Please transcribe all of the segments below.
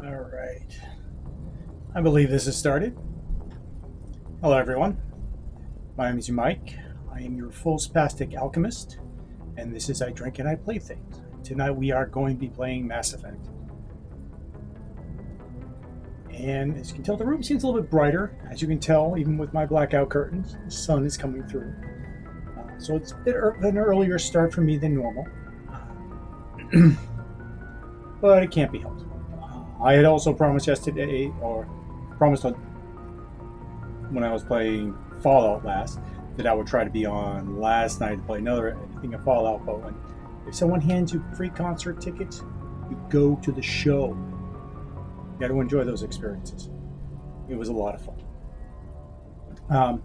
All right. I believe this has started. Hello, everyone. My name is Mike. I am your full spastic alchemist, and this is I Drink and I Play Things. Tonight we are going to be playing Mass Effect. And as you can tell, the room seems a little bit brighter. As you can tell, even with my blackout curtains, the sun is coming through. So it's a bit of an earlier start for me than normal. But it can't be helped. I had also promised yesterday, or promised when I was playing Fallout last, that I would try to be on last night to play another thing of Fallout. But if someone hands you free concert tickets, you go to the show. You got to enjoy those experiences. It was a lot of fun.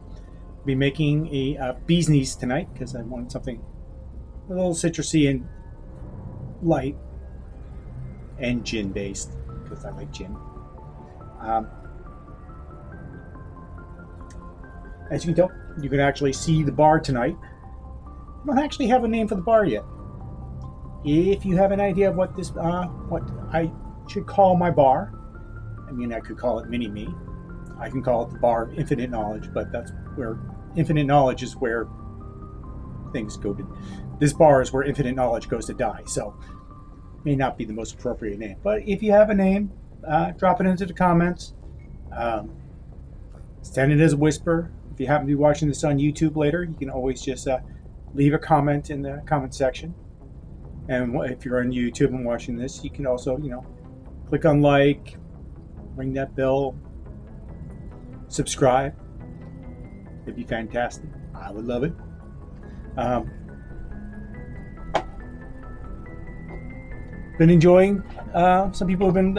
Be making a bee's knees tonight because I wanted something a little citrusy and light and gin based because I like gin. As you can tell, you can actually see the bar tonight. I don't actually have a name for the bar yet. If you have an idea of what I should call my bar, I mean, I could call it Mini Me. I can call it the Bar of Infinite Knowledge, but that's where infinite knowledge is where things go to. This bar is where infinite knowledge goes to die, so may not be the most appropriate name. But if you have a name, drop it into the comments. Send it as a whisper. If you happen to be watching this on YouTube later, you can always just leave a comment in the comment section. And if you're on YouTube and watching this, you can also, click on like, ring that bell, subscribe. It'd be fantastic. I would love it. Been enjoying. Some people have been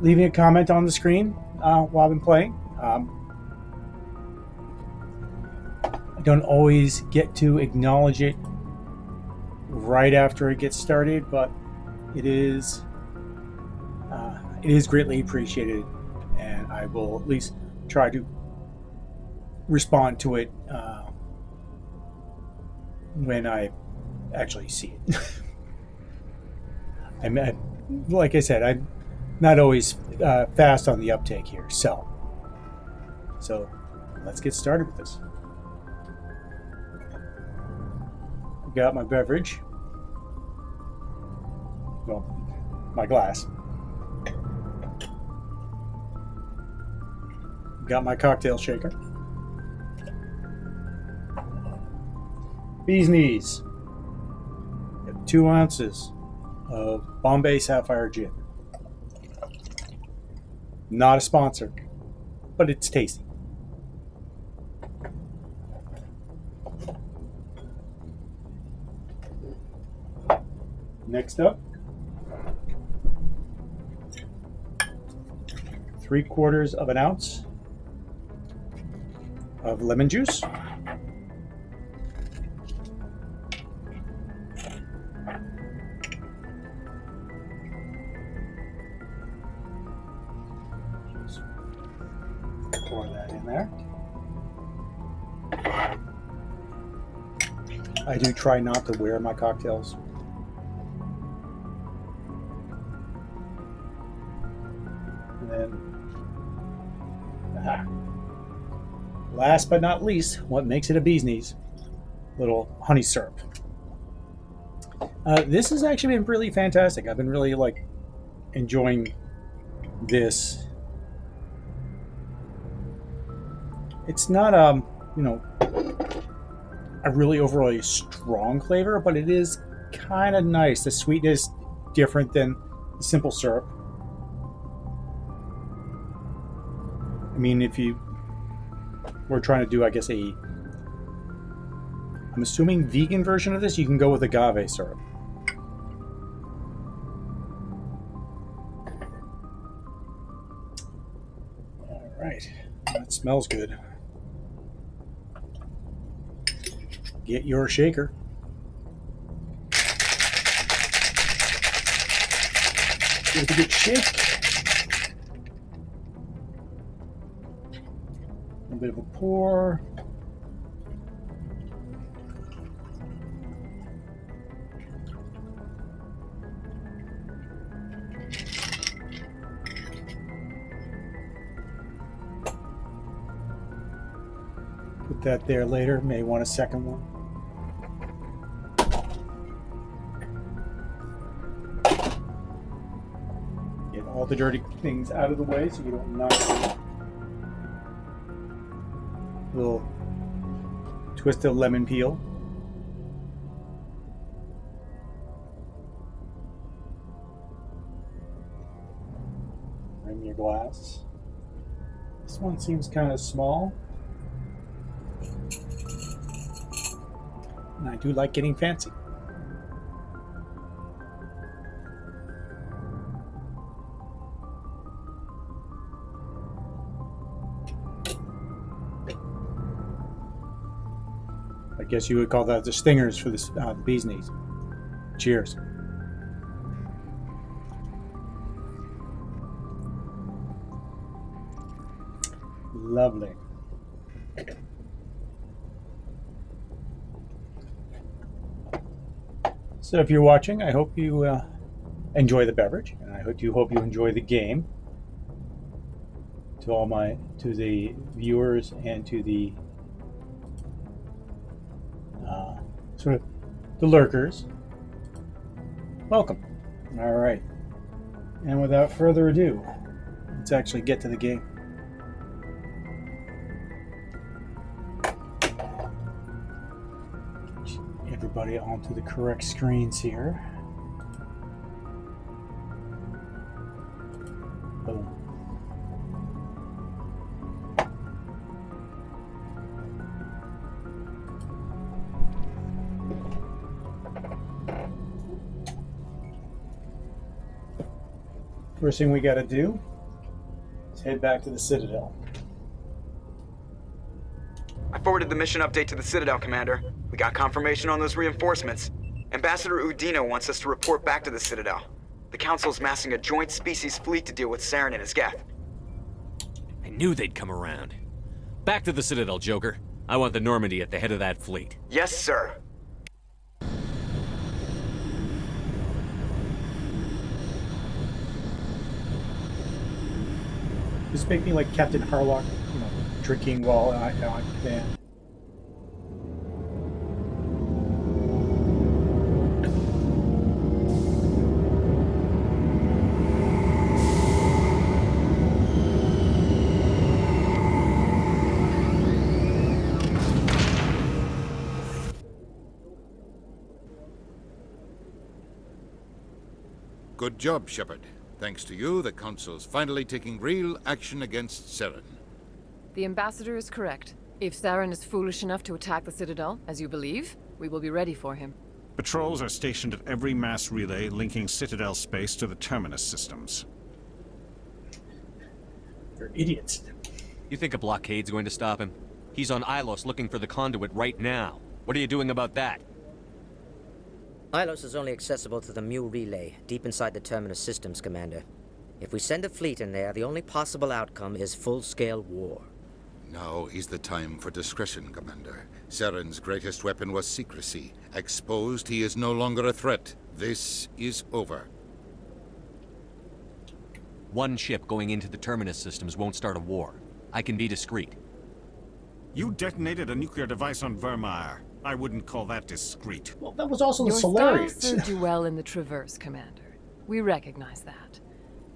leaving a comment on the screen while I've been playing. I don't always get to acknowledge it right after it gets started, but it is greatly appreciated, and I will at least try to respond to it when I actually see it. Like I said, I'm not always fast on the uptake here, so let's get started with this. Got my beverage, well, my glass. Got my cocktail shaker. Bee's knees. Got 2 ounces of Bombay Sapphire Gin. Not a sponsor, but it's tasty. Next up, 3/4 of an ounce of lemon juice. Just pour that in there. I do try not to wear my cocktails. And then, last but not least, what makes it a bee's knees? Little honey syrup. This has actually been really fantastic. I've been really enjoying this. It's not a really overly strong flavor, but it is kind of nice. The sweetness different than the simple syrup. I mean, if you were trying to do, I guess, I'm assuming vegan version of this, you can go with agave syrup. All right, that smells good. Get your shaker. Give it a good shake. A bit of a pour. Put that there later. May want a second one. Get all the dirty things out of the way so you don't knock it. Little twist of lemon peel. Bring your glass. This one seems kind of small. And I do like getting fancy. I guess you would call that the stingers for this, the bee's knees. Cheers. Lovely. So if you're watching, I hope you enjoy the beverage, and I hope you enjoy the game. To the viewers and to the sort of the lurkers, welcome. All right, and without further ado, let's actually get to the game. Everybody onto the correct screens here. Boom. First thing we got to do is head back to the Citadel. I forwarded the mission update to the Citadel, Commander. We got confirmation on those reinforcements. Ambassador Udina wants us to report back to the Citadel. The Council's massing a joint species fleet to deal with Saren and his Geth. I knew they'd come around. Back to the Citadel, Joker. I want the Normandy at the head of that fleet. Yes, sir. This make me like Captain Harlock, drinking while I can. Good job, Shepard. Thanks to you, the Council's finally taking real action against Saren. The Ambassador is correct. If Saren is foolish enough to attack the Citadel, as you believe, we will be ready for him. Patrols are stationed at every mass relay linking Citadel space to the Terminus systems. They're idiots. You think a blockade's going to stop him? He's on Ilos looking for the conduit right now. What are you doing about that? Ilos is only accessible to the Mu relay, deep inside the Terminus systems, Commander. If we send a fleet in there, the only possible outcome is full-scale war. Now is the time for discretion, Commander. Saren's greatest weapon was secrecy. Exposed, he is no longer a threat. This is over. One ship going into the Terminus systems won't start a war. I can be discreet. You detonated a nuclear device on Vermeer. I wouldn't call that discreet. Well, that was also the Your style Solarians. served you well in the Traverse, Commander. We recognize that.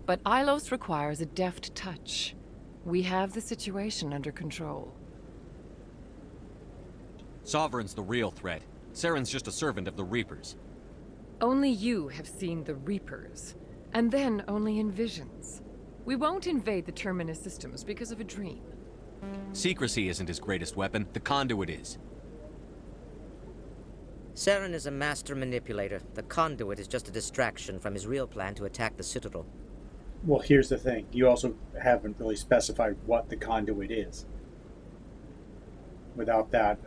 But Ilos requires a deft touch. We have the situation under control. Sovereign's the real threat. Saren's just a servant of the Reapers. Only you have seen the Reapers, and then only in visions. We won't invade the Terminus systems because of a dream. Secrecy isn't his greatest weapon, the conduit is. Saren is a master manipulator. The conduit is just a distraction from his real plan to attack the Citadel. Well, here's the thing. You also haven't really specified what the conduit is. Without that,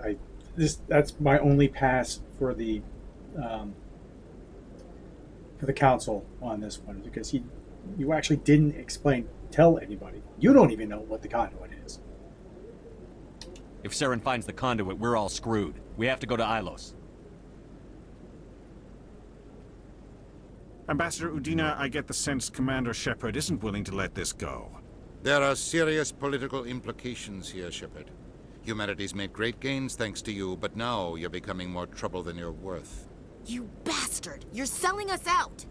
that's my only pass for the council on this one, because you actually didn't tell anybody. You don't even know what the conduit is. If Saren finds the conduit, we're all screwed. We have to go to Ilos. Ambassador Udina, I get the sense Commander Shepard isn't willing to let this go. There are serious political implications here, Shepard. Humanity's made great gains thanks to you, but now you're becoming more trouble than you're worth. You bastard! You're selling us out!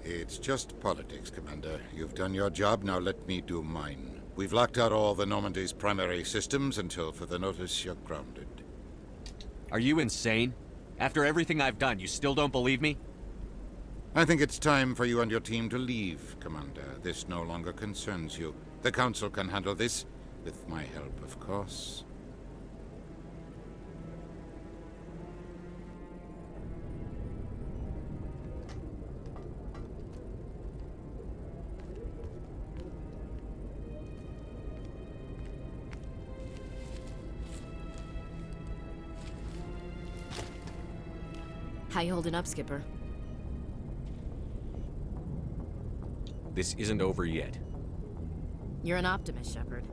It's just politics, Commander. You've done your job, now let me do mine. We've locked out all the Normandy's primary systems until further notice you're grounded. Are you insane? After everything I've done, you still don't believe me? I think it's time for you and your team to leave, Commander. This no longer concerns you. The Council can handle this, with my help, of course. How you holding up, Skipper? This isn't over yet. You're an optimist, Shepard.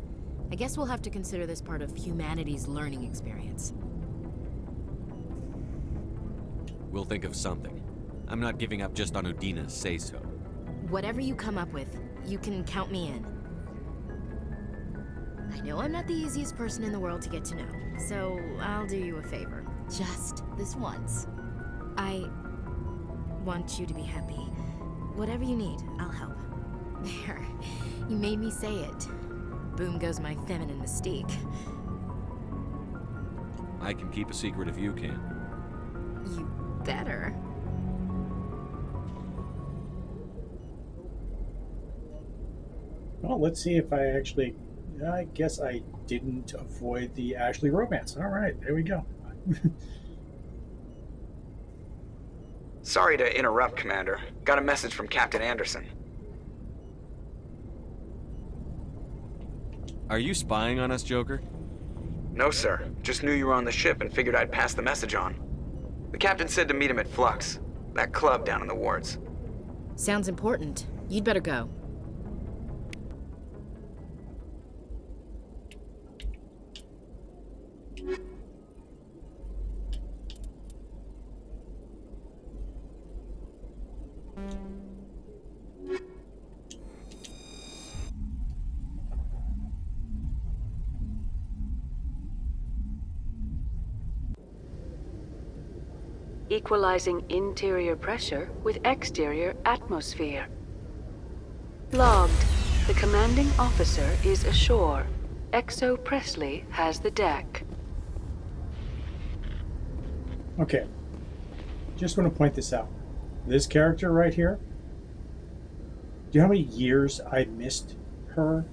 I guess we'll have to consider this part of humanity's learning experience. We'll think of something. I'm not giving up just on Udina's say-so. Whatever you come up with, you can count me in. I know I'm not the easiest person in the world to get to know, so I'll do you a favor. Just this once. I want you to be happy. Whatever you need, I'll help. There. You made me say it. Boom goes my feminine mystique. I can keep a secret if you can. You better. Well, let's see if I actually... I guess I didn't avoid the Ashley romance. All right, there we go. Sorry to interrupt, Commander. Got a message from Captain Anderson. Are you spying on us, Joker? No, sir. Just knew you were on the ship and figured I'd pass the message on. The captain said to meet him at Flux, that club down in the wards. Sounds important. You'd better go. Equalizing interior pressure with exterior atmosphere. Logged. The commanding officer is ashore. Exo Presley has the deck. Okay. Just want to point this out. This character right here, do you know how many years I missed her?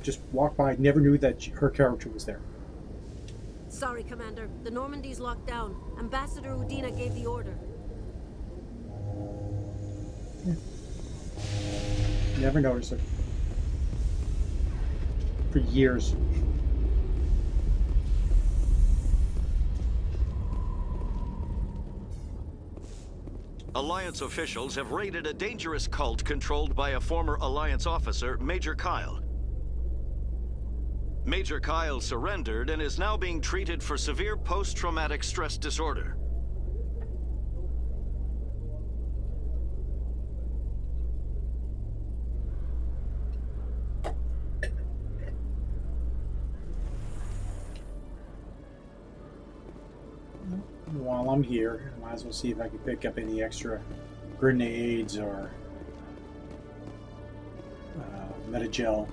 Just walked by, never knew that her character was there. Sorry, Commander. The Normandy's locked down. Ambassador Udina gave the order. Never noticed it. For years. Alliance officials have raided a dangerous cult controlled by a former Alliance officer, Major Kyle. Major Kyle surrendered and is now being treated for severe post-traumatic stress disorder. While I'm here, I might as well see if I can pick up any extra grenades or metagel.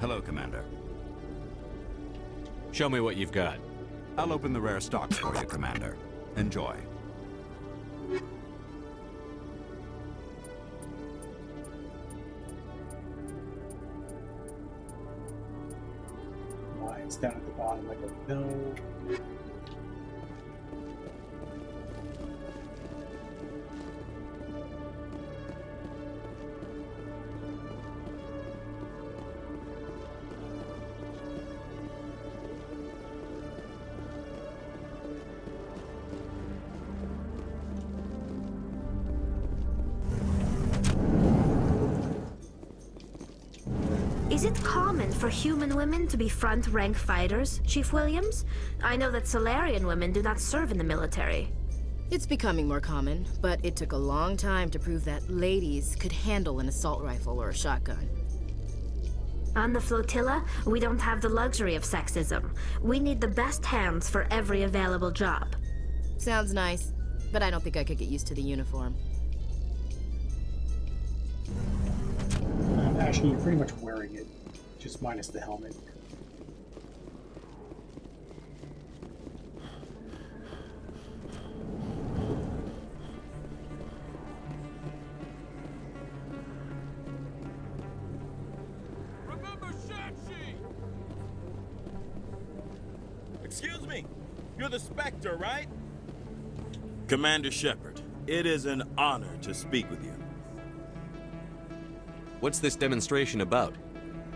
Hello, Commander. Show me what you've got. I'll open the rare stocks for you, Commander. Enjoy. Lines down at the bottom. I go, no. Is it common for human women to be front-rank fighters, Chief Williams? I know that Solarian women do not serve in the military. It's becoming more common, but it took a long time to prove that ladies could handle an assault rifle or a shotgun. On the flotilla, we don't have the luxury of sexism. We need the best hands for every available job. Sounds nice, but I don't think I could get used to the uniform. Actually, you're pretty much wearing it, just minus the helmet. Excuse me, you're the Spectre, right? Commander Shepard, it is an honor to speak with you. What's this demonstration about?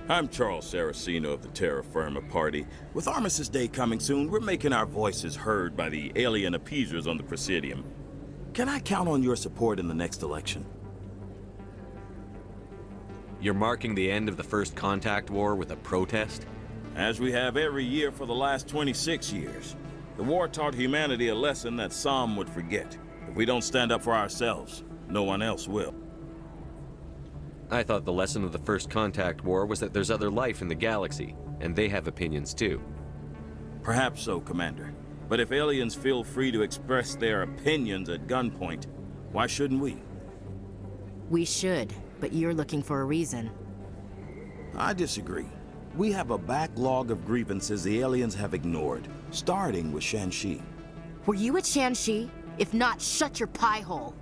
I'm Charles Saraceno of the Terra Firma Party. With Armistice Day coming soon, we're making our voices heard by the alien appeasers on the Presidium. Can I count on your support in the next election? You're marking the end of the First Contact War with a protest? As we have every year for the last 26 years. The war taught humanity a lesson that some would forget. If we don't stand up for ourselves, no one else will. I thought the lesson of the First Contact War was that there's other life in the galaxy, and they have opinions too. Perhaps so, Commander. But if aliens feel free to express their opinions at gunpoint, why shouldn't we? We should, but you're looking for a reason. I disagree. We have a backlog of grievances the aliens have ignored, starting with Shanxi. Were you at Shanxi? If not, shut your pie hole.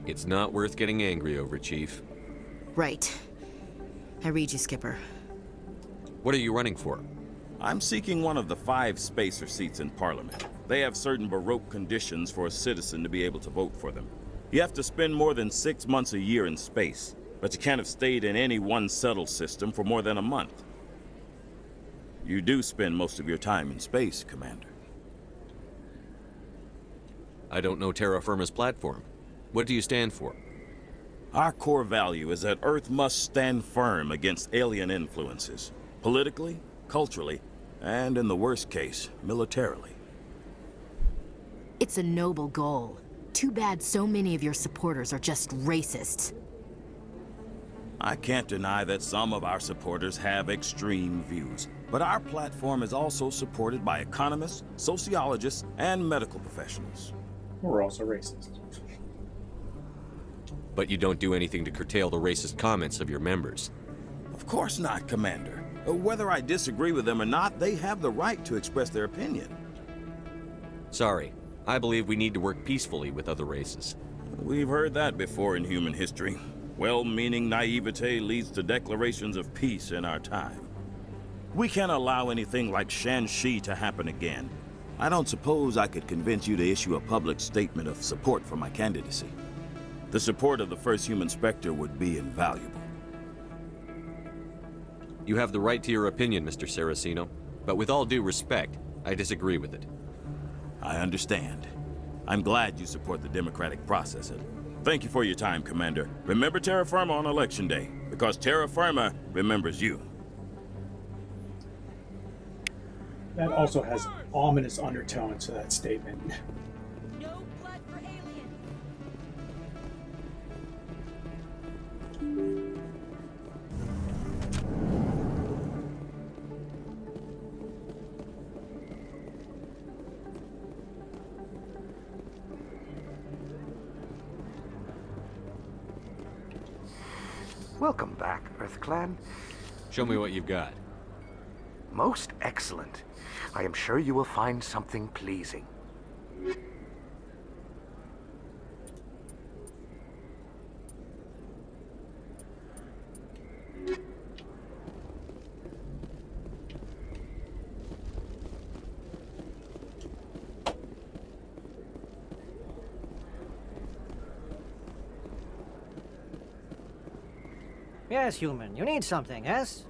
It's not worth getting angry over, Chief. Right. I read you, Skipper. What are you running for? I'm seeking one of the 5 spacer seats in Parliament. They have certain Baroque conditions for a citizen to be able to vote for them. You have to spend more than 6 months a year in space, but you can't have stayed in any one settled system for more than a month. You do spend most of your time in space, Commander. I don't know Terra Firma's platform. What do you stand for? Our core value is that Earth must stand firm against alien influences, politically, culturally, and in the worst case, militarily. It's a noble goal. Too bad so many of your supporters are just racists. I can't deny that some of our supporters have extreme views, but our platform is also supported by economists, sociologists, and medical professionals. We're also racist. But you don't do anything to curtail the racist comments of your members. Of course not, Commander. Whether I disagree with them or not, they have the right to express their opinion. Sorry. I believe we need to work peacefully with other races. We've heard that before in human history. Well-meaning naivete leads to declarations of peace in our time. We can't allow anything like Shanxi to happen again. I don't suppose I could convince you to issue a public statement of support for my candidacy. The support of the first human Spectre would be invaluable. You have the right to your opinion, Mr. Saraceno, but with all due respect, I disagree with it. I understand. I'm glad you support the democratic process. Thank you for your time, Commander. Remember Terra Firma on Election Day, because Terra Firma remembers you. That also has ominous undertones to that statement. No blood for alien. Welcome back, EarthClan. Show me what you've got. Most excellent. I am sure you will find something pleasing. Yes, human. You need something, yes?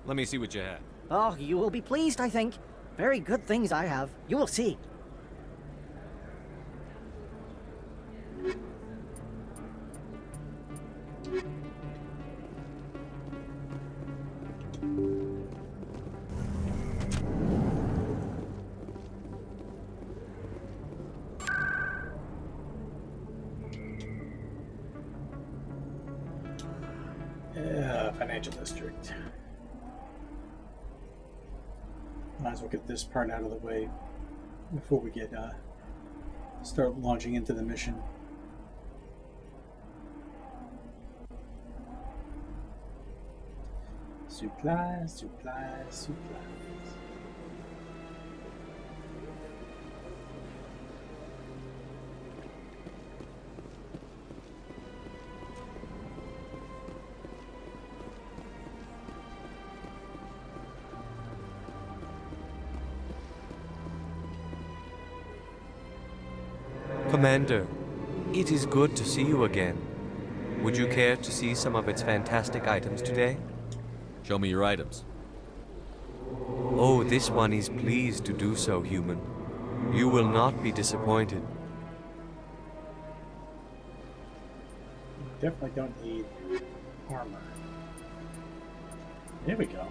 Let me see what you have. Oh, you will be pleased, I think. Very good things I have. You will see. financial district. Might as well get this part out of the way before we get start launching into the mission. Supplies, supplies, supplies. Commander, it is good to see you again. Would you care to see some of its fantastic items today? Show me your items. Oh, this one is pleased to do so, human. You will not be disappointed. Definitely don't need armor. There we go.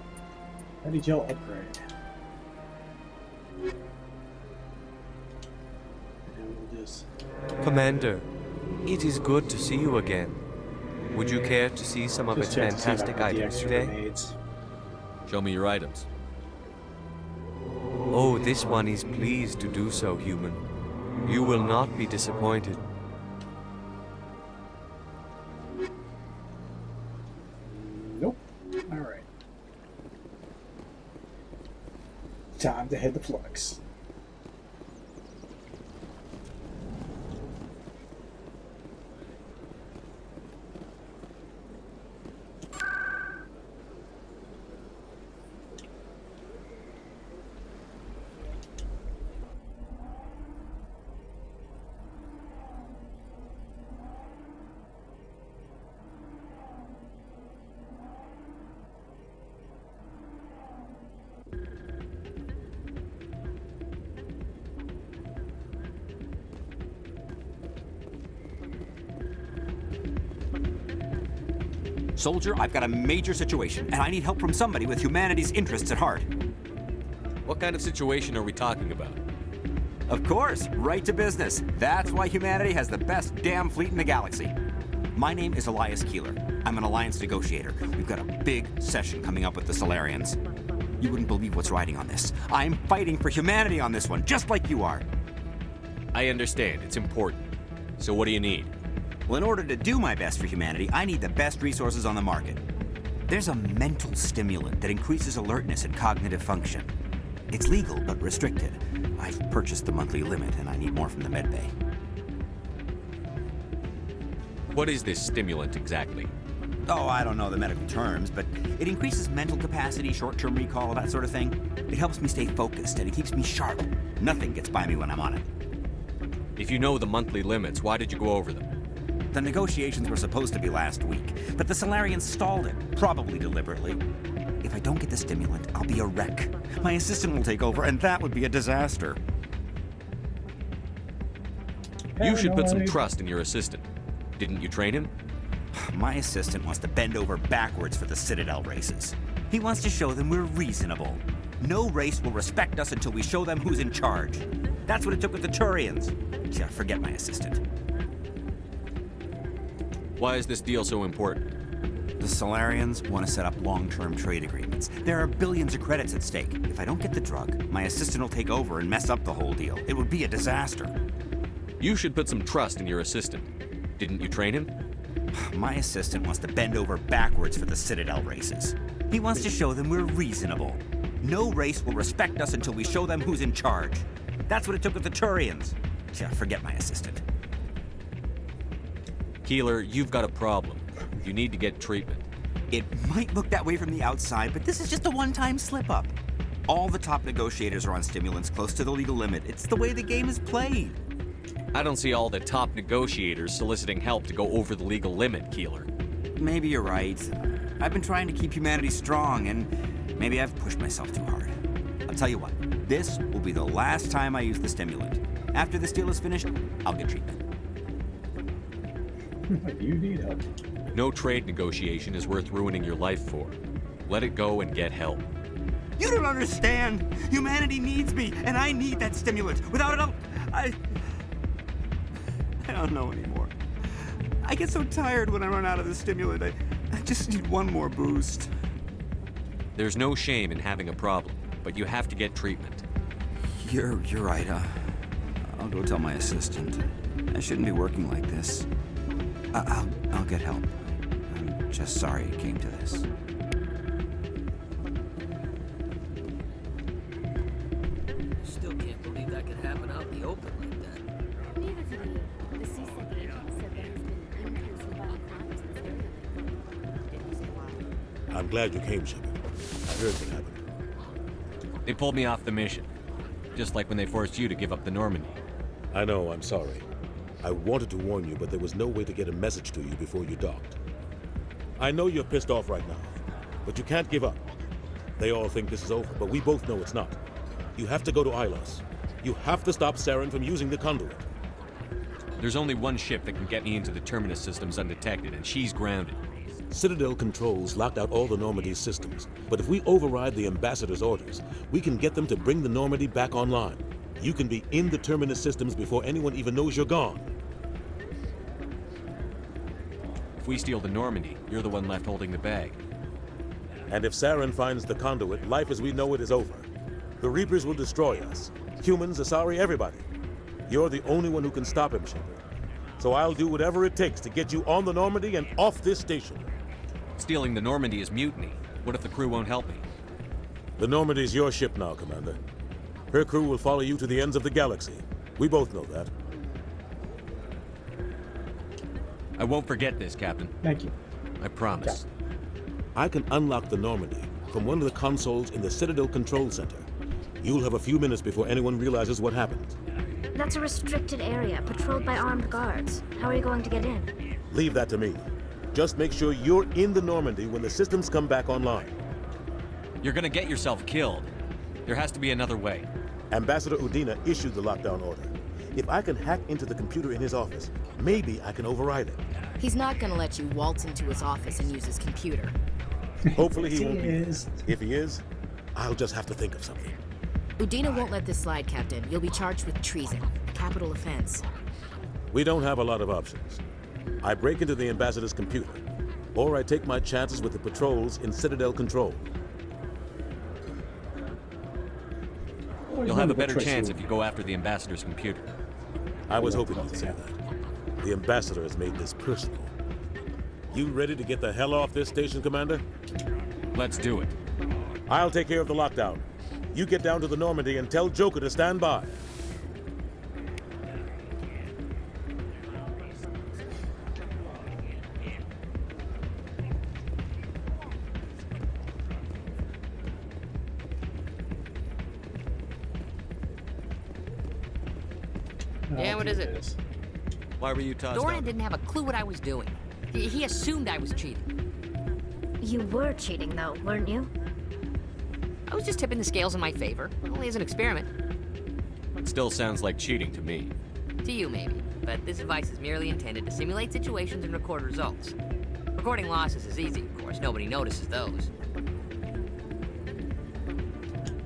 Ready gel upgrade. Commander, it is good to see you again. Would you care to see some of its fantastic items today? Show me your items. Oh, this one is pleased to do so, human. You will not be disappointed. Nope. Alright. Time to hit the flux. Soldier, I've got a major situation, and I need help from somebody with humanity's interests at heart. What kind of situation are we talking about? Of course, right to business. That's why humanity has the best damn fleet in the galaxy. My name is Elias Keeler. I'm an alliance negotiator. We've got a big session coming up with the Solarians. You wouldn't believe what's riding on this. I'm fighting for humanity on this one, just like you are. I understand. It's important. So what do you need? Well, in order to do my best for humanity, I need the best resources on the market. There's a mental stimulant that increases alertness and cognitive function. It's legal, but restricted. I've purchased the monthly limit, and I need more from the medbay. What is this stimulant exactly? Oh, I don't know the medical terms, but it increases mental capacity, short-term recall, that sort of thing. It helps me stay focused, and it keeps me sharp. Nothing gets by me when I'm on it. If you know the monthly limits, why did you go over them? The negotiations were supposed to be last week, but the Solarians stalled it, probably deliberately. If I don't get the stimulant, I'll be a wreck. My assistant will take over, and that would be a disaster. You should put some trust in your assistant. Didn't you train him? My assistant wants to bend over backwards for the Citadel races. He wants to show them we're reasonable. No race will respect us until we show them who's in charge. That's what it took with the Turians. Yeah, forget my assistant. Why is this deal so important? The Solarians want to set up long-term trade agreements. There are billions of credits at stake. If I don't get the drug, my assistant will take over and mess up the whole deal. It would be a disaster. You should put some trust in your assistant. Didn't you train him? My assistant wants to bend over backwards for the Citadel races. He wants to show them we're reasonable. No race will respect us until we show them who's in charge. That's what it took with the Turians. Yeah, forget my assistant. Keeler, you've got a problem. You need to get treatment. It might look that way from the outside, but this is just a one-time slip-up. All the top negotiators are on stimulants close to the legal limit. It's the way the game is played. I don't see all the top negotiators soliciting help to go over the legal limit, Keeler. Maybe you're right. I've been trying to keep humanity strong, and maybe I've pushed myself too hard. I'll tell you what, this will be the last time I use the stimulant. After this deal is finished, I'll get treatment. You need help. No trade negotiation is worth ruining your life for. Let it go and get help. You don't understand! Humanity needs me, and I need that stimulant. Without it, I don't know anymore. I get so tired when I run out of the stimulant. I just need one more boost. There's no shame in having a problem, but you have to get treatment. You're right. I'll go tell my assistant. I shouldn't be working like this. I'll get help. I'm just sorry it came to this. Still can't believe that could happen out in the open like that. Neither do we. The CSEC agent said there has been an increase in violent crimes in this area. Didn't you say why? I'm glad you came, Shepard. I heard what happened. They pulled me off the mission. Just like when they forced you to give up the Normandy. I know, I'm sorry. I wanted to warn you, but there was no way to get a message to you before you docked. I know you're pissed off right now, but you can't give up. They all think this is over, but we both know it's not. You have to go to Ilos. You have to stop Saren from using the conduit. There's only one ship that can get me into the Terminus systems undetected, and she's grounded. Citadel controls locked out all the Normandy's systems, but if we override the Ambassador's orders, we can get them to bring the Normandy back online. You can be in the Terminus systems before anyone even knows you're gone. If we steal the Normandy, you're the one left holding the bag. And if Saren finds the conduit, life as we know it is over. The Reapers will destroy us. Humans, Asari, everybody. You're the only one who can stop him, Shepard. So I'll do whatever it takes to get you on the Normandy and off this station. Stealing the Normandy is mutiny. What if the crew won't help me? The Normandy's your ship now, Commander. Her crew will follow you to the ends of the galaxy. We both know that. I won't forget this, Captain. Thank you. I promise. I can unlock the Normandy from one of the consoles in the Citadel Control Center. You'll have a few minutes before anyone realizes what happened. That's a restricted area, patrolled by armed guards. How are you going to get in? Leave that to me. Just make sure you're in the Normandy when the systems come back online. You're gonna get yourself killed. There has to be another way. Ambassador Udina issued the lockdown order. If I can hack into the computer in his office, maybe I can override it. He's not gonna let you waltz into his office and use his computer. Hopefully he won't be. If he is, I'll just have to think of something. Udina won't let this slide, Captain. You'll be charged with treason, a capital offense. We don't have a lot of options. I break into the Ambassador's computer, or I take my chances with the patrols in Citadel Control. You'll have a better chance if you go after the Ambassador's computer. I was hoping you'd say that. The Ambassador has made this personal. You ready to get the hell off this station, Commander? Let's do it. I'll take care of the lockdown. You get down to the Normandy and tell Joker to stand by. Yeah, what is it? Why were you tossed Doran out? didn't have a clue what I was doing. He assumed I was cheating. You were cheating, though, weren't you? I was just tipping the scales in my favor, only as an experiment. It still sounds like cheating to me. To you, maybe. But this device is merely intended to simulate situations and record results. Recording losses is easy, of course. Nobody notices those.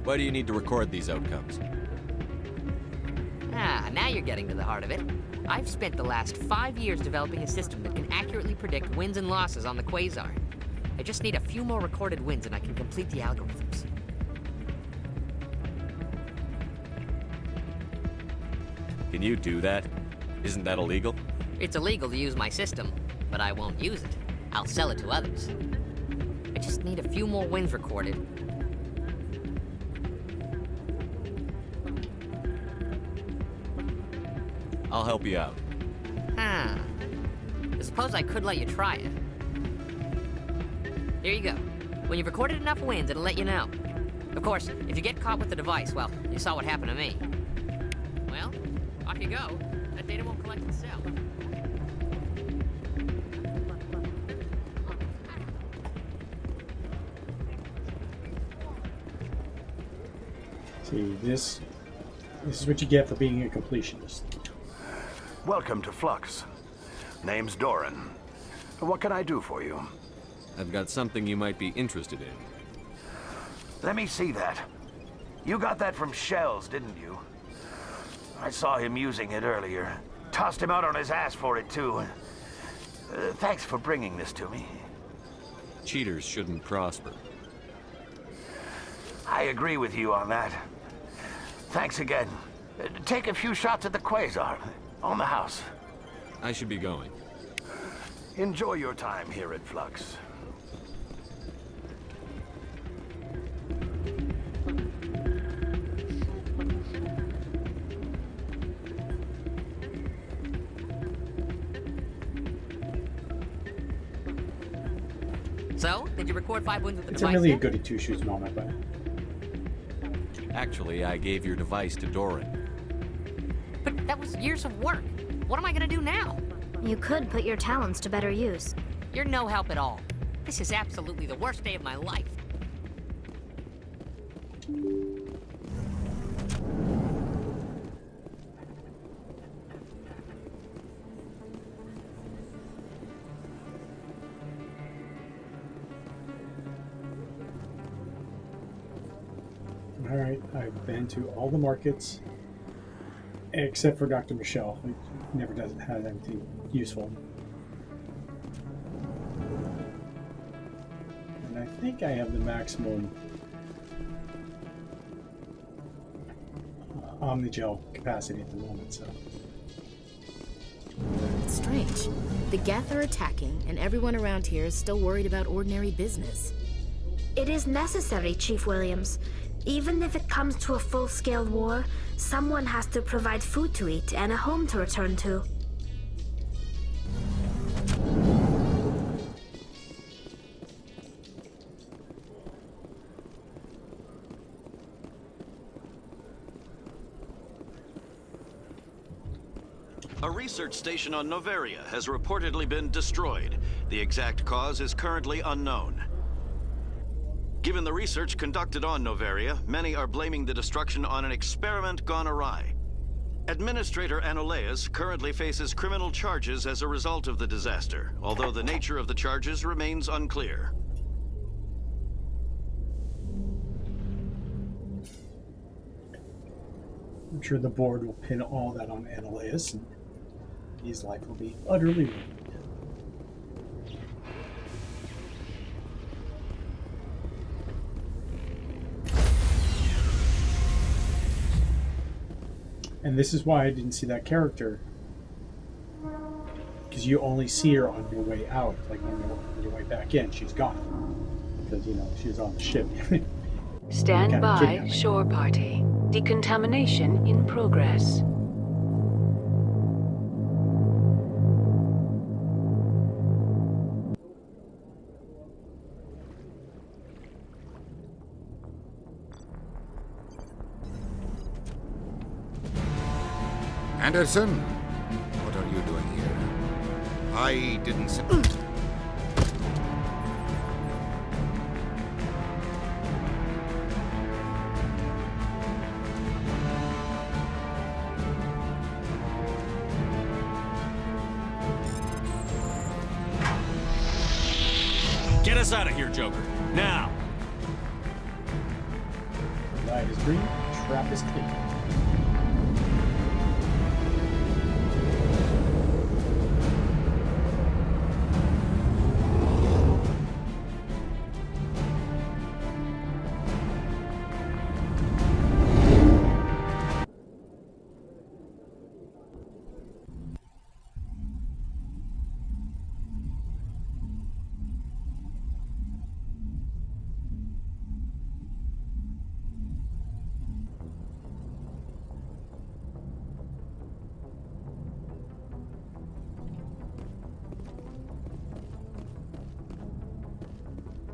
Why do you need to record these outcomes? Ah, now you're getting to the heart of it. I've spent the last 5 years developing a system that can accurately predict wins and losses on the Quasar. I just need a few more recorded wins and I can complete the algorithms. Can you do that? Isn't that illegal? It's illegal to use my system, but I won't use it. I'll sell it to others. I just need a few more wins recorded. I'll help you out. Huh. I suppose I could let you try it. Here you go. When you've recorded enough wins, it'll let you know. Of course, if you get caught with the device, well, you saw what happened to me. Well, off you go. That data won't collect itself. See, this is what you get for being a completionist. Welcome to Flux. Name's Doran. What can I do for you? I've got something you might be interested in. Let me see that. You got that from Shells, didn't you? I saw him using it earlier. Tossed him out on his ass for it, too. Thanks for bringing this to me. Cheaters shouldn't prosper. I agree with you on that. Thanks again. Take a few shots at the Quasar. On the house. I should be going. Enjoy your time here at Flux. So, did you record 5 wins with the It's device really a yet? goody two-shoes moment, but Actually, I gave your device to Doran. But that was years of work. What am I gonna do now? You could put your talents to better use. You're no help at all. This is absolutely the worst day of my life. all right. I've been to all the markets except for Dr. Michelle. It never doesn't have anything useful. And I think I have the maximum Omnigel capacity at the moment, so. It's strange. The Geth are attacking, and everyone around here is still worried about ordinary business. It is necessary, Chief Williams. Even if it comes to a full-scale war, someone has to provide food to eat and a home to return to. A research station on Noveria has reportedly been destroyed. The exact cause is currently unknown. Given the research conducted on Noveria, many are blaming the destruction on an experiment gone awry. Administrator Anoleus currently faces criminal charges as a result of the disaster, although the nature of the charges remains unclear. I'm sure the board will pin all that on Anoleus, and his life will be utterly ruined. And this is why I didn't see that character. Because you only see her on your way out. Like on your way back in, she's gone. Because, you know, she's on the ship. Stand Kinda by, kidnapping. shore party. Decontamination in progress. Anderson, what are you doing here? I didn't sit. Get us out of here, Joker. Now! Light is green, trap is clean.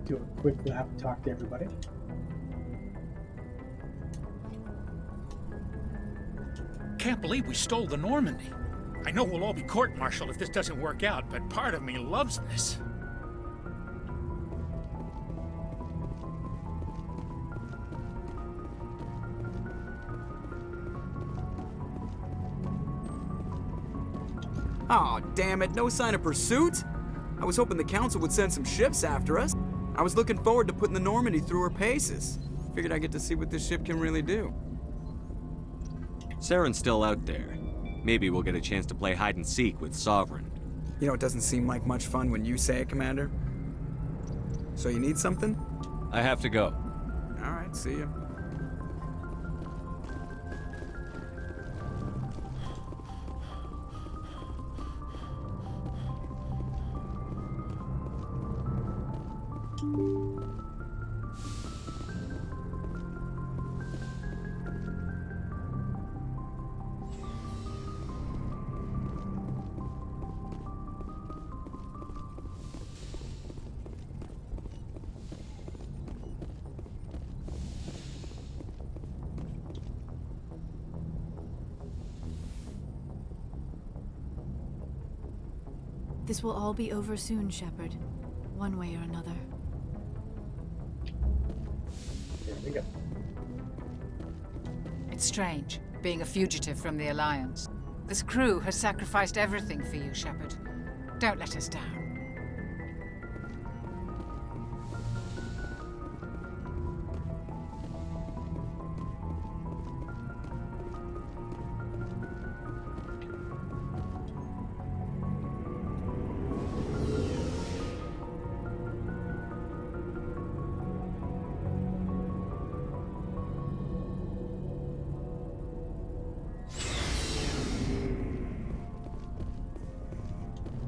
Do a quick lap and talk to everybody. Can't believe we stole the Normandy. I know we'll all be court-martialed if this doesn't work out, but part of me loves this. Aw, damn it, no sign of pursuit? I was hoping the council would send some ships after us. I was looking forward to putting the Normandy through her paces. Figured I'd get to see what this ship can really do. Saren's still out there. Maybe we'll get a chance to play hide and seek with Sovereign. You know, it doesn't seem like much fun when you say it, Commander. So you need something? I have to go. All right, see ya. This will all be over soon, Shepard. One way or another. There we go. It's strange, being a fugitive from the Alliance. This crew has sacrificed everything for you, Shepard. Don't let us down.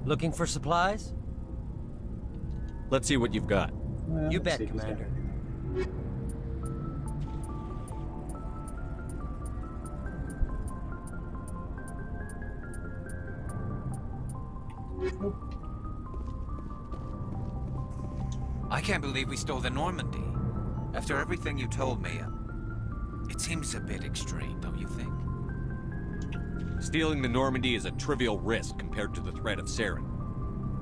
Looking for supplies? Let's see what you've got. Well, You let's bet, see if he's got Commander. anything. Nope. I can't believe we stole the Normandy. After everything you told me, it seems a bit extreme, don't you think? Stealing the Normandy is a trivial risk compared to the threat of Saren.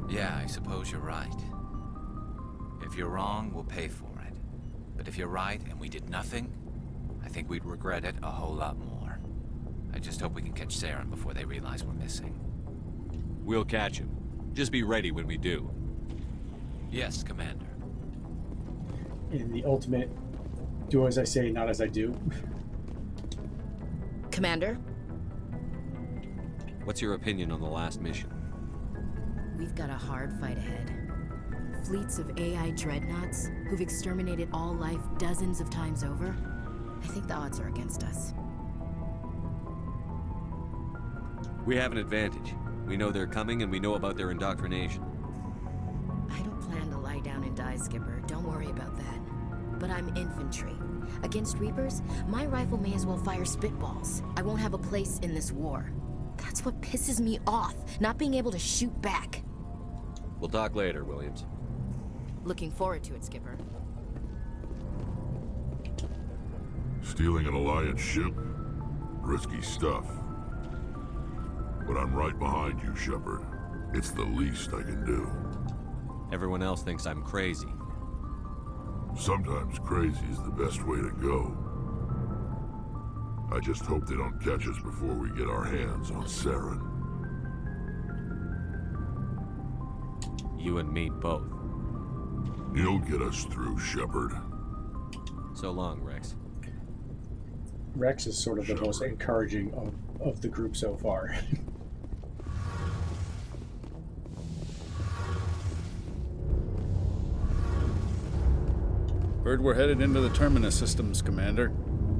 Yeah, I suppose you're right. If you're wrong, we'll pay for it. But if you're right and we did nothing, I think we'd regret it a whole lot more. I just hope we can catch Saren before they realize we're missing. We'll catch him. Just be ready when we do. Yes, Commander. In the ultimate, do as I say, not as I do. Commander, What's your opinion on the last mission? we've got a hard fight ahead. Fleets of AI dreadnoughts who've exterminated all life dozens of times over. I think the odds are against us. We have an advantage. We know they're coming and we know about their indoctrination. I don't plan to lie down and die, Skipper. Don't worry about that. But I'm infantry. Against Reapers, my rifle may as well fire spitballs. I won't have a place in this war. That's what pisses me off, not being able to shoot back. We'll talk later, Williams. Looking forward to it, Skipper. Stealing an Alliance ship? Risky stuff. But I'm right behind you, Shepard. It's the least I can do. Everyone else thinks I'm crazy. Sometimes crazy is the best way to go. I just hope they don't catch us before we get our hands on Saren. You and me both. You'll get us through, Shepard. So long, Rex. Rex is sort of the most encouraging of the group so far. Heard we're headed into the Terminus systems, Commander.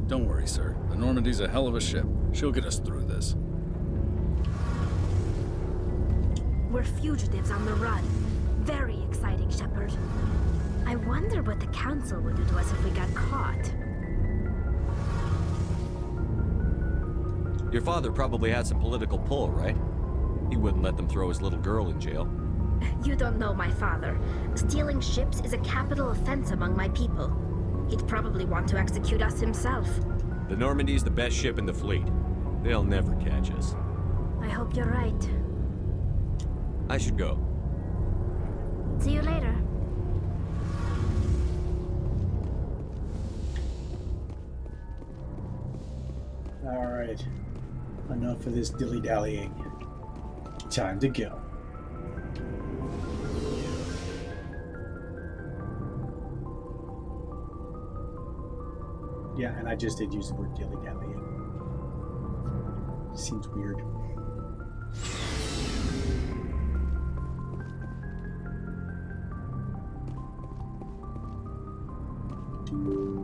Don't worry, sir. The Normandy's a hell of a ship. She'll get us through this. We're fugitives on the run. Very exciting, Shepard. I wonder what the Council would do to us if we got caught. Your father probably had some political pull, right? He wouldn't let them throw his little girl in jail. You don't know my father. Stealing ships is a capital offense among my people. He'd probably want to execute us himself. The Normandy's the best ship in the fleet. They'll never catch us. I hope you're right. I should go. See you later. Alright. Enough of this dilly-dallying. Time to go. Yeah, and I just did use the word dilly-dallying. Seems weird. Ilos.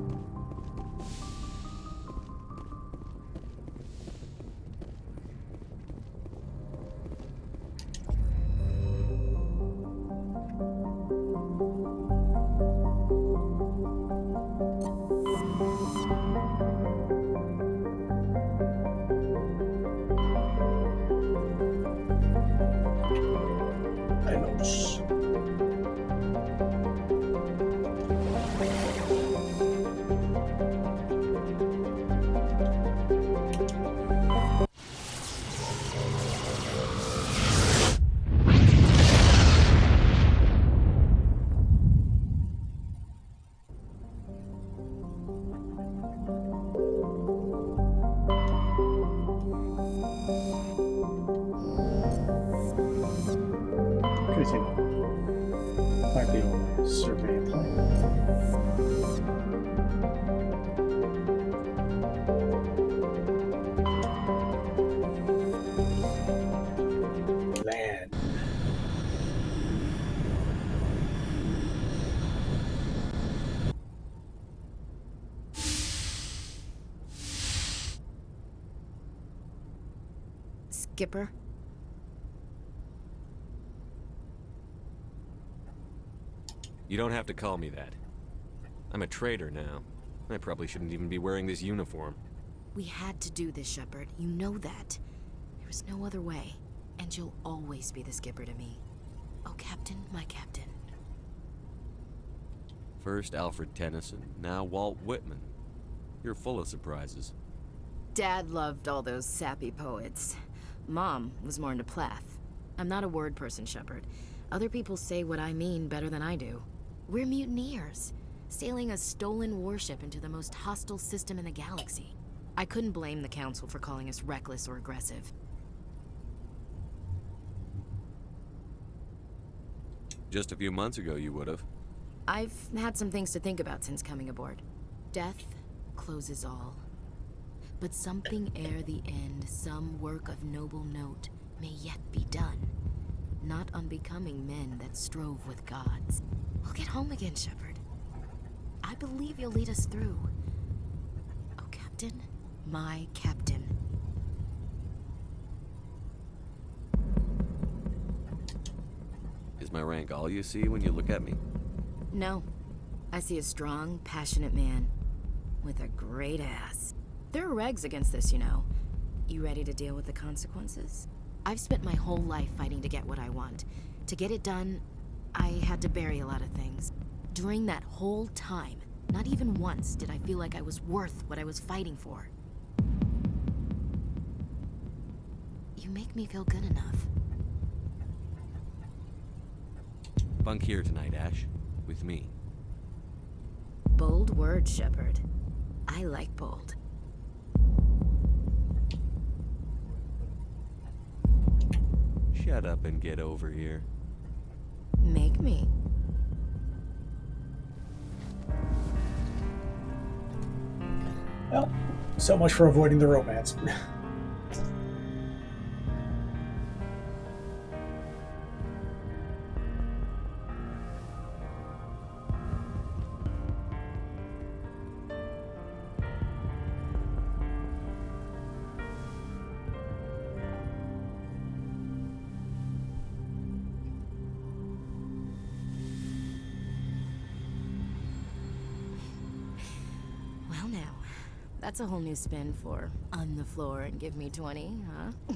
Could have taken. Might be able to survey a plane. Land. Skipper? You don't have to call me that. I'm a traitor now. I probably shouldn't even be wearing this uniform. We had to do this, Shepard. You know that. There was no other way. And you'll always be the skipper to me. Oh, Captain, my captain. First Alfred Tennyson, now Walt Whitman. You're full of surprises. Dad loved all those sappy poets. Mom was more into Plath. I'm not a word person, Shepard. Other people say what I mean better than I do. We're mutineers, sailing a stolen warship into the most hostile system in the galaxy. I couldn't blame the Council for calling us reckless or aggressive. Just a few months ago, you would have. I've had some things to think about since coming aboard. Death closes all. But something ere the end, some work of noble note, may yet be done. Not unbecoming men that strove with gods. We'll get home again, Shepard. I believe you'll lead us through. Oh, Captain, my captain. Is my rank all you see when you look at me? No. I see a strong, passionate man. With a great ass. There are regs against this, you know. You ready to deal with the consequences? I've spent my whole life fighting to get what I want. To get it done, I had to bury a lot of things. During that whole time, not even once did I feel like I was worth what I was fighting for. You make me feel good enough. Bunk here tonight, Ash. With me. Bold words, Shepard. I like bold. Shut up and get over here. Make me. Well, so much for avoiding the romance. Well now, that's a whole new spin for on the floor and give me 20, huh?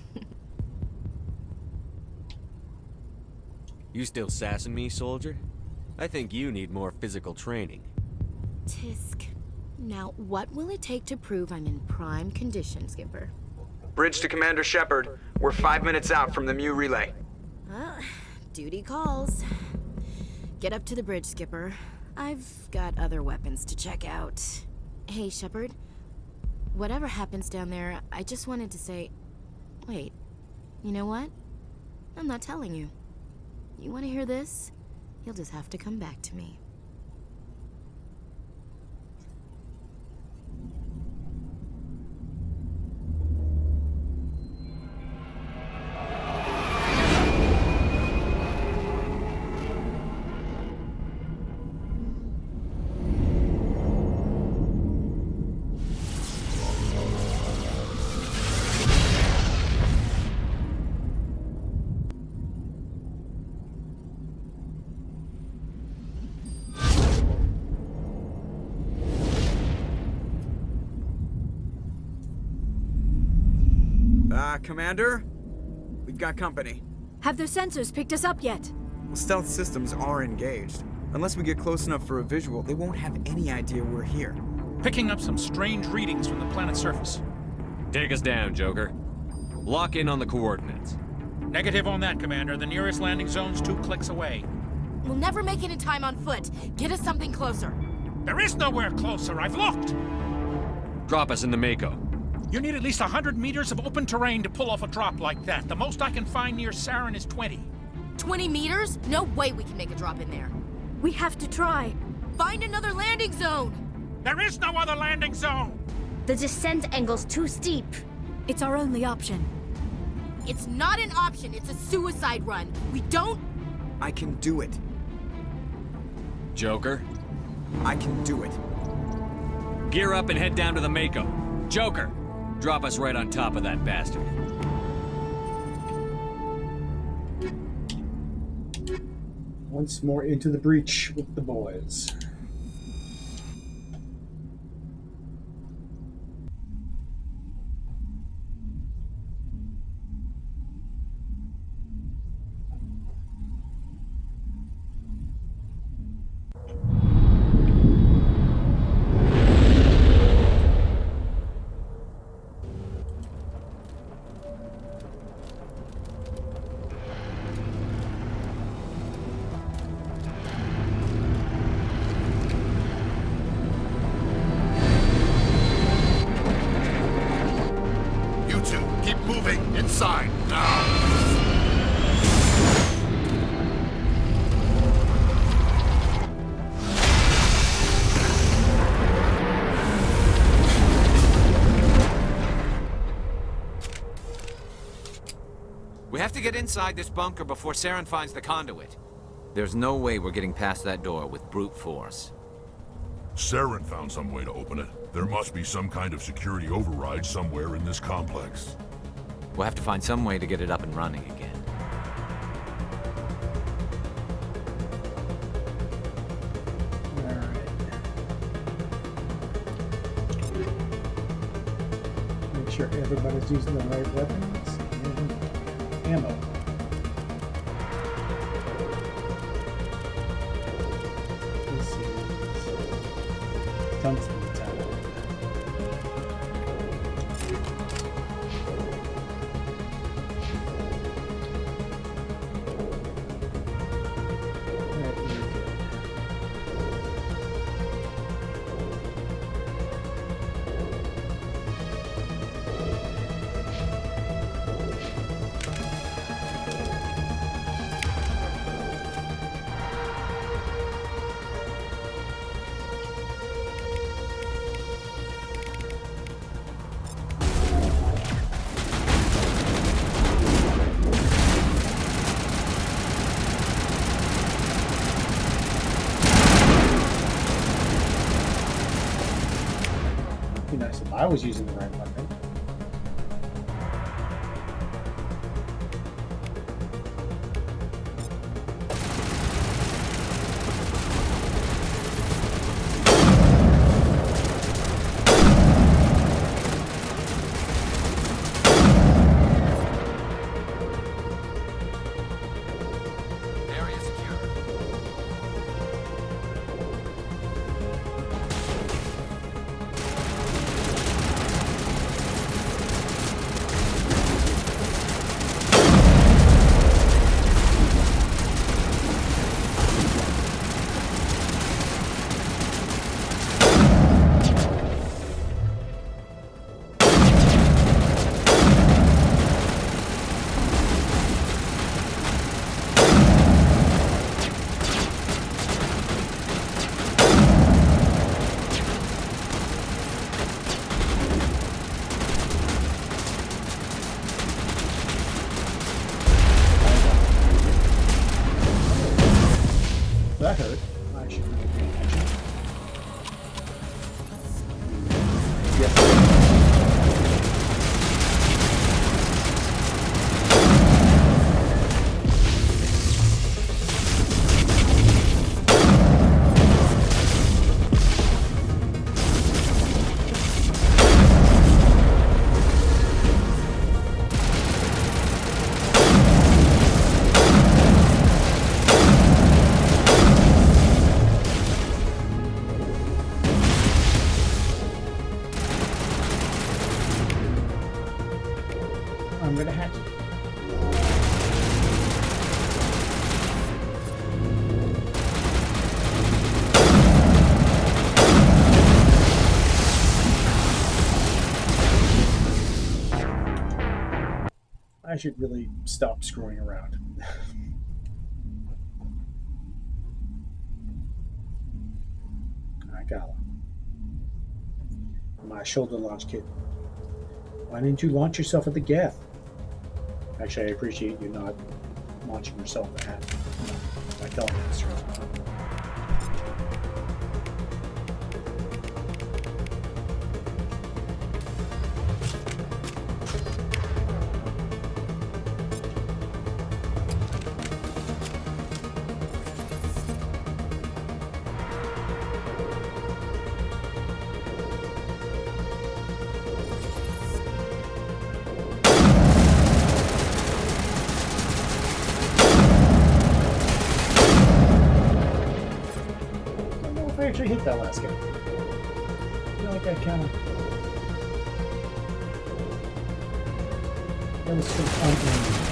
You still sassing me, soldier? I think you need more physical training. Tisk. Now, what will it take to prove I'm in prime condition, Skipper? Bridge to Commander Shepard. We're 5 minutes out from the Mu relay. Well, duty calls. Get up to the bridge, Skipper. I've got other weapons to check out. Hey, Shepard. Whatever happens down there, I just wanted to say... Wait, you know what? I'm not telling you. You want to hear this? You'll just have to come back to me. Commander? We've got company. Have their sensors picked us up yet? Well, stealth systems are engaged. Unless we get close enough for a visual, they won't have any idea we're here. Picking up some strange readings from the planet's surface. Take us down, Joker. Lock in on the coordinates. Negative on that, Commander. The nearest landing zone's 2 clicks away. We'll never make it in time on foot. Get us something closer. There is nowhere closer. I've looked. Drop us in the Mako. You need at least 100 meters of open terrain to pull off a drop like that. The most I can find near Saren is 20. 20 meters? No way we can make a drop in there. We have to try. Find another landing zone! There is no other landing zone! The descent angle's too steep. It's our only option. It's not an option, it's a suicide run. We don't... I can do it. Joker? I can do it. Gear up and head down to the Mako. Joker, drop us right on top of that bastard. Once more into the breach with the boys. Inside, now! We have to get inside this bunker before Saren finds the conduit. There's no way we're getting past that door with brute force. Saren found some way to open it. There must be some kind of security override somewhere in this complex. We'll have to find some way to get it up and running again. Make sure everybody's using the right weapons and ammo. This is tungsten time. Be nice if I was using the right weapon. I'm gonna hack it. I should really stop screwing around. I got my shoulder launch kit. Why didn't you launch yourself at the Geth? Actually, I appreciate you not launching yourself at my telecaster. I actually hit that last guy. I feel like I kind of... That was so fun.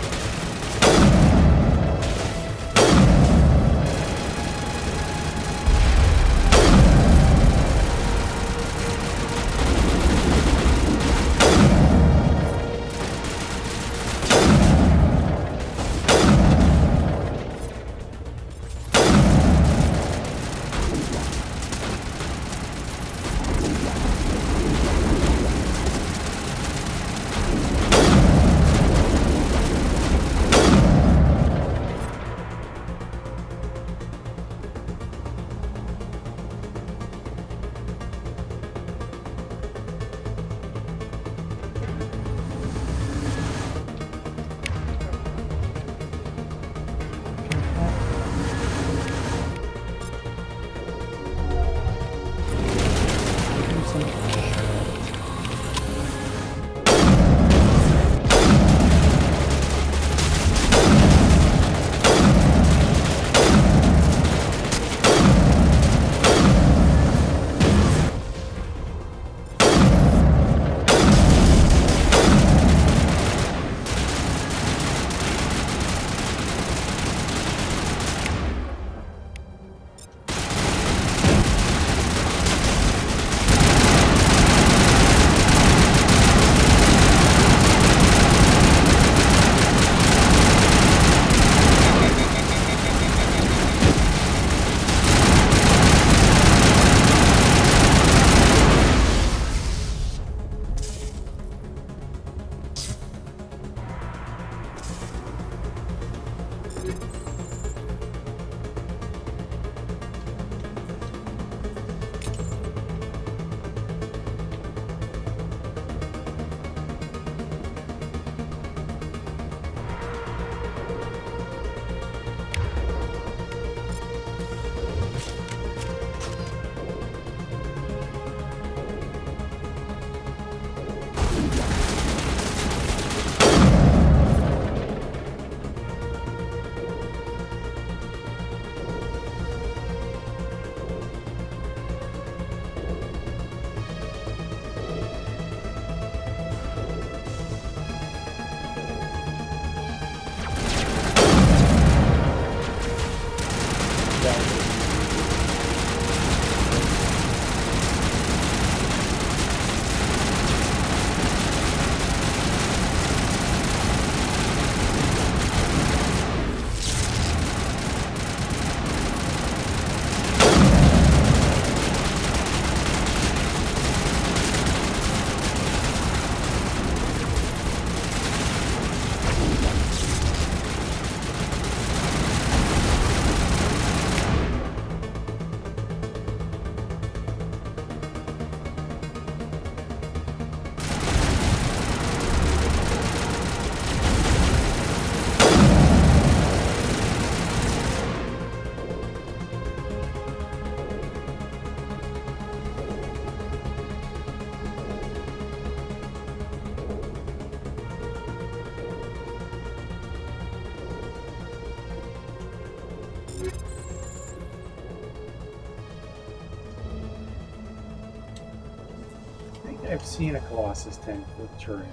I've seen a Colossus 10-foot turret.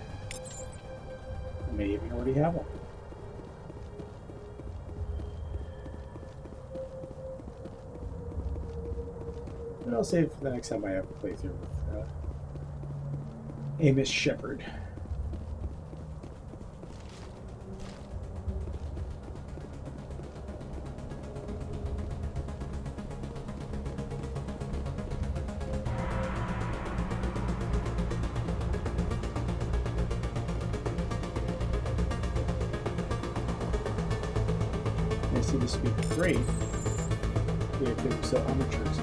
may even already have one. But I'll save for the next time I have a playthrough with Amos Shepard. I see this would be great if it was amateurs.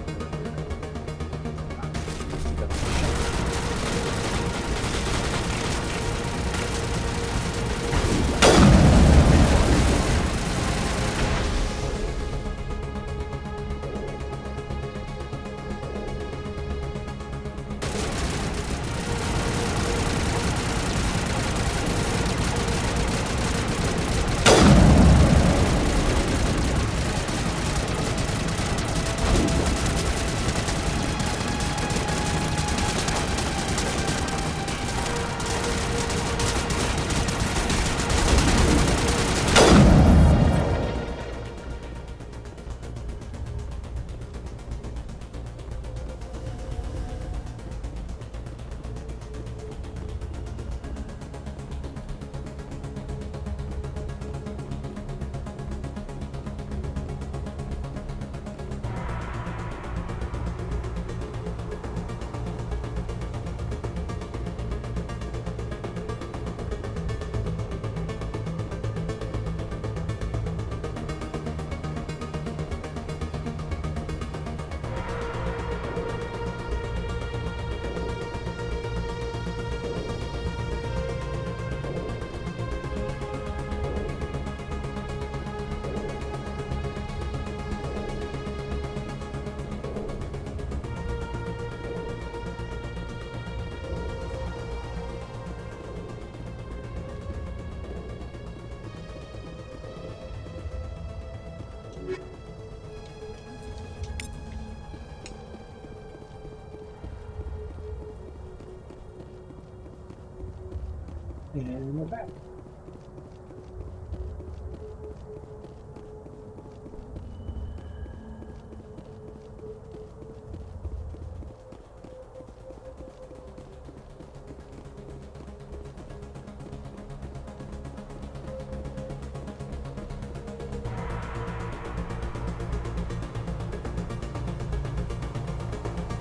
And we're back.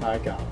I got it.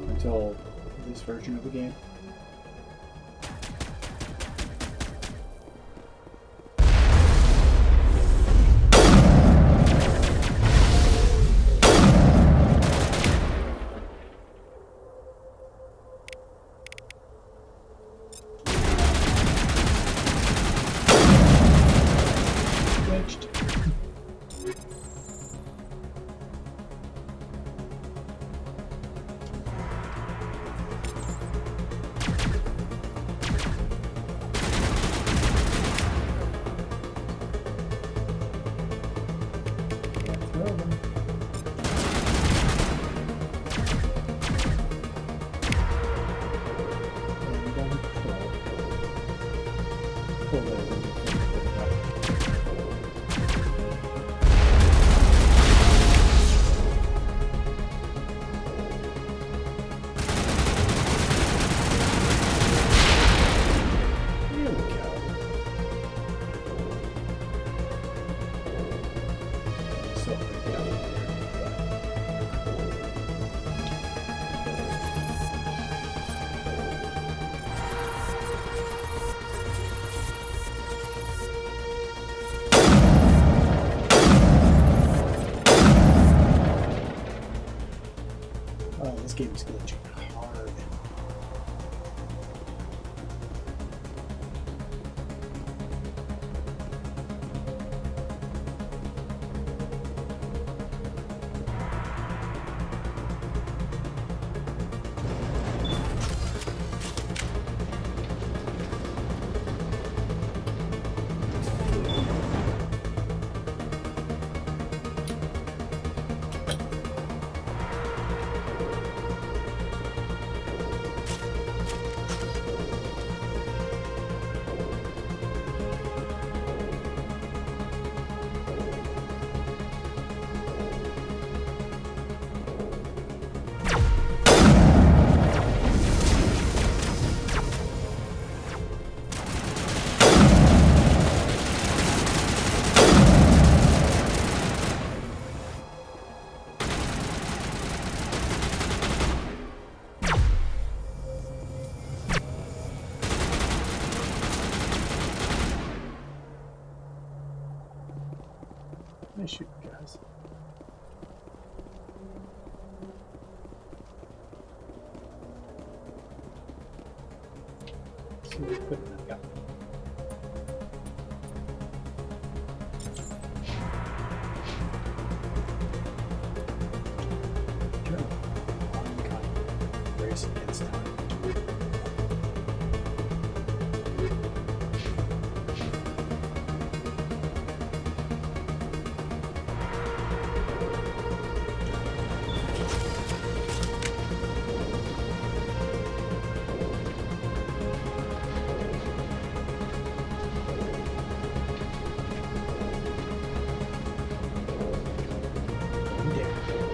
Until this version of the game. glitching hard. Nice shooting, guys. See what equipment I've got. Race against time.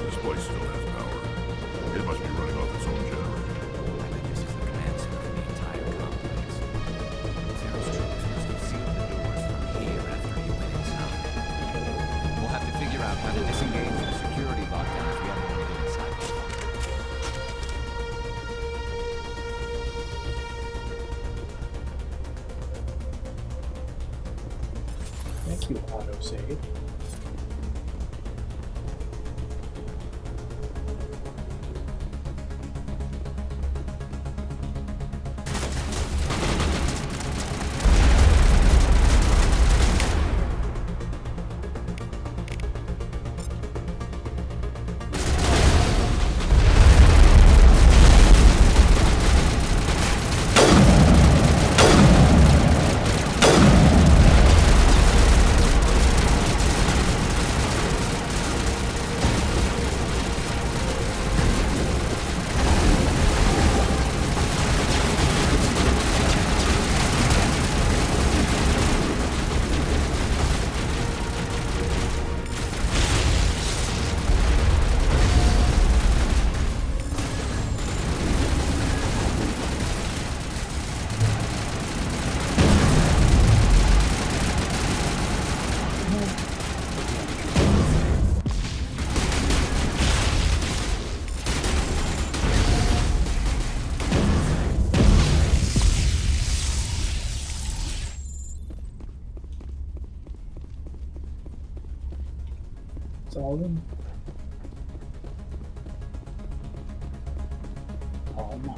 This place still has power. It must be running off its own generator. I bet this is the command center for the entire complex. Zero's troops must have sealed the doors from here after he went inside. We'll have to figure out how to disengage the security lockdown if we ever want to get inside. Thank you, autosave. It's all of them. All mine.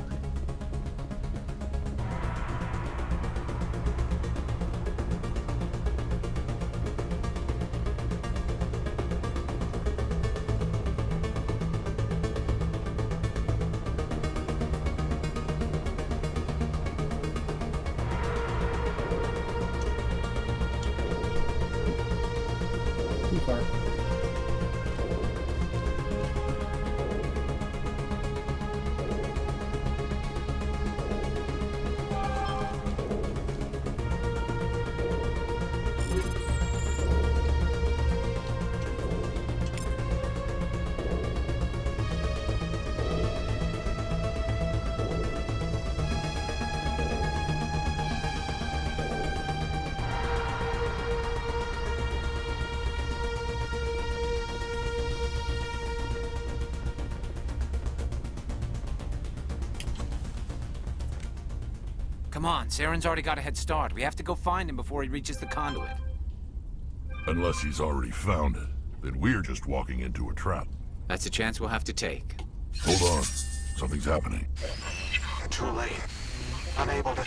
Too far. Come on, Saren's already got a head start. We have to go find him before he reaches the conduit. Unless he's already found it, then we're just walking into a trap. That's a chance we'll have to take. Hold on. Something's happening. Too late. Unable to...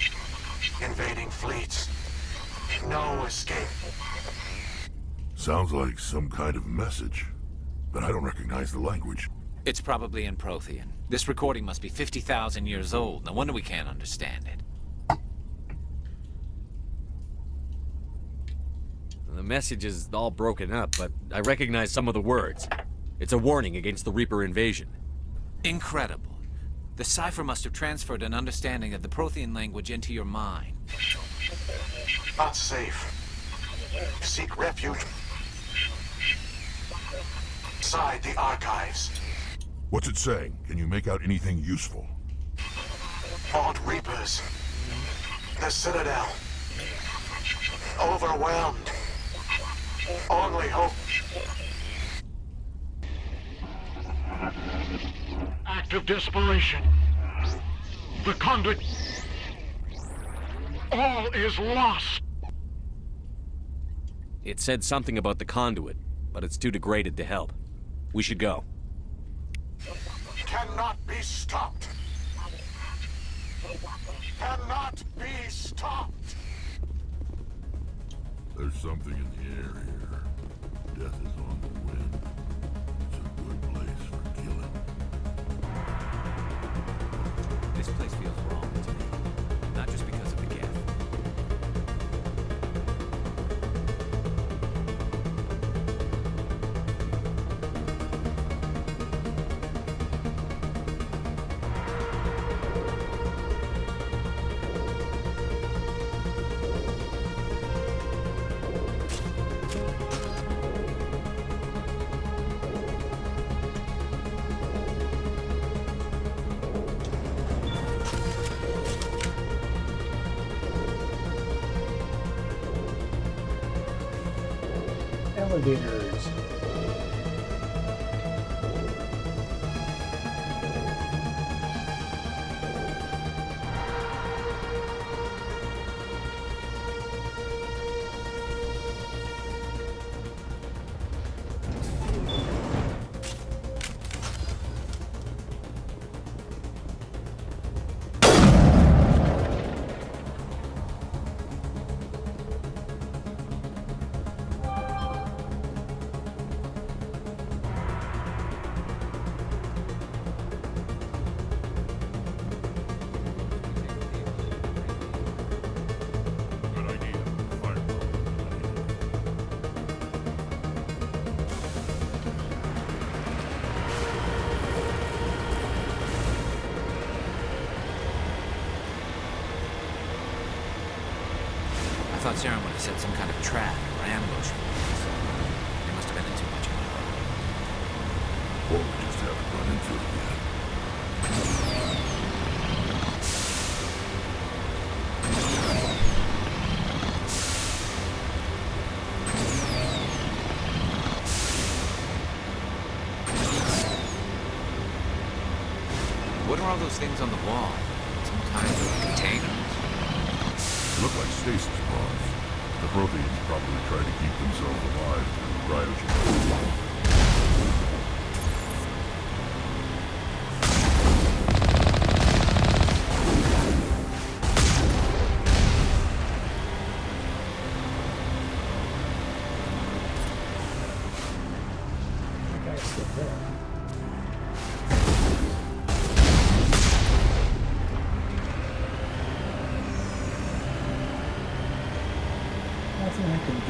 Invading fleets. No escape. Sounds like some kind of message, but I don't recognize the language. It's probably in Prothean. This recording must be 50,000 years old. No wonder we can't understand it. The message is all broken up, but I recognize some of the words. It's a warning against the Reaper invasion. Incredible. The cipher must have transferred an understanding of the Prothean language into your mind. Not safe. Seek refuge. Inside the archives. What's it saying? Can you make out anything useful? Fought Reapers. The Citadel. Overwhelmed. Only hope. Act of desperation. The conduit. All is lost. It said something about the conduit, but it's too degraded to help. We should go. Cannot be stopped. Cannot be stopped. There's something in the air here. Death is on the wind. It's a good place for killing. This place feels wrong to me. Not just because of the gift. Elevators. I thought Saren would have set some kind of trap or ambush for us. They must have been in too much of a hurry. Or we just haven't run into it yet. What are all those things on the wall? Some kind of containers? Look like stasis pods. The Protheans probably try to keep themselves alive through cryogen. Nothing I can do.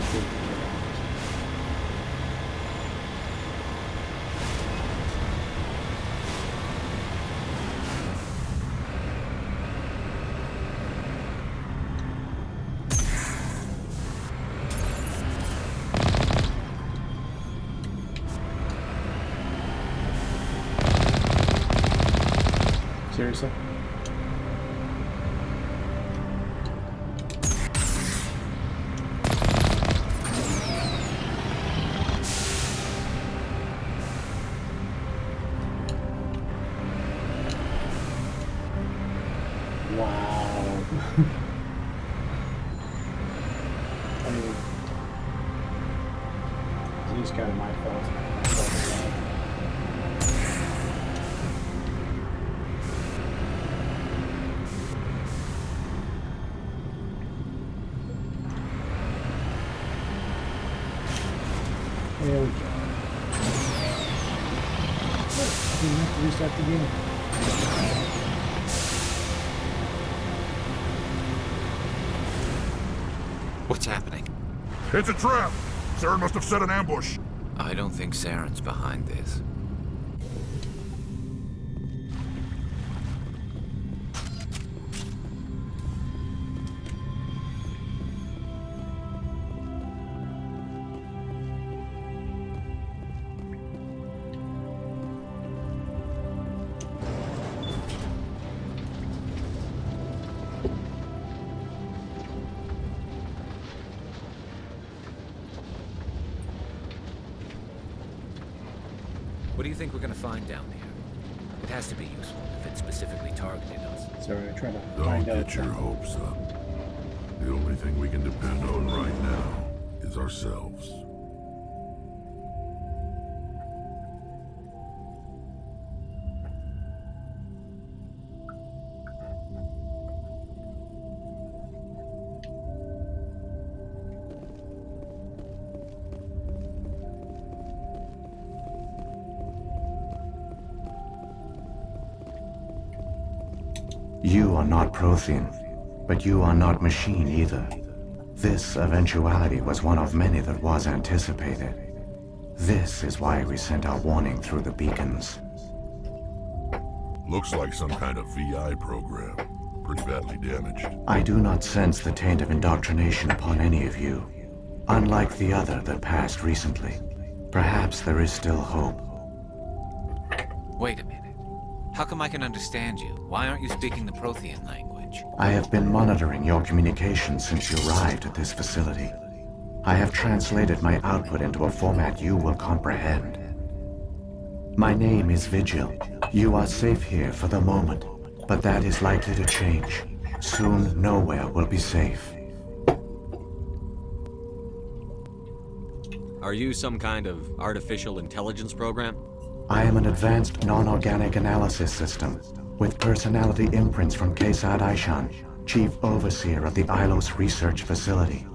Seriously? Wow. I mean, at least kind of my fault. restart the game. What's happening? It's a trap! Saren must have set an ambush. I don't think Saren's behind this. What do you think we're gonna find down here? It has to be useful if it specifically targeted us. Sorry, I'm trying to Don't find out. get your hopes up. The only thing we can depend on right now is ourselves. You are not Prothean, but you are not machine either. This eventuality was one of many that was anticipated. This is why we sent our warning through the beacons. Looks like some kind of VI program. Pretty badly damaged. I do not sense the taint of indoctrination upon any of you. Unlike the other that passed recently. Perhaps there is still hope. Wait a minute. How come I can understand you? Why aren't you speaking the Prothean language? I have been monitoring your communications since you arrived at this facility. I have translated my output into a format you will comprehend. My name is Vigil. You are safe here for the moment, but that is likely to change. Soon, nowhere will be safe. Are you some kind of artificial intelligence program? I am an advanced non-organic analysis system, with personality imprints from Kesad Aishan, Chief Overseer of the Ilos Research Facility.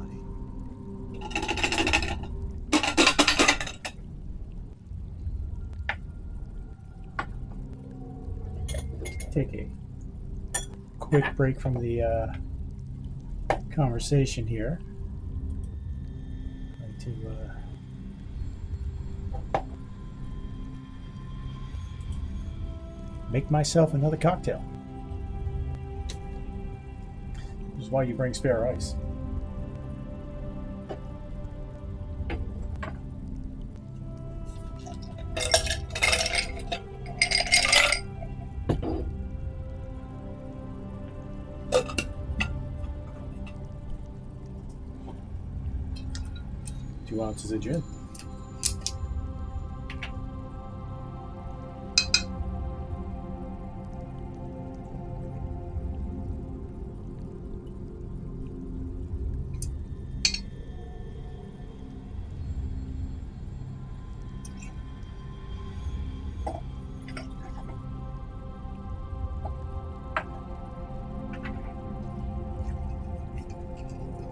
Take a quick break from the conversation here. Going to make myself another cocktail. This is why you bring spare ice. Two ounces of gin.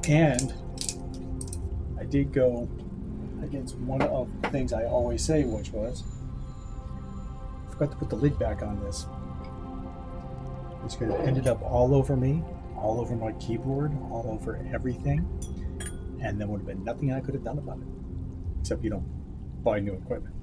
And I did go against one of the things I always say, which was, I forgot to put the lid back on this. It's going to end up all over me, all over my keyboard, all over everything, and there would have been nothing I could have done about it, except, buy new equipment.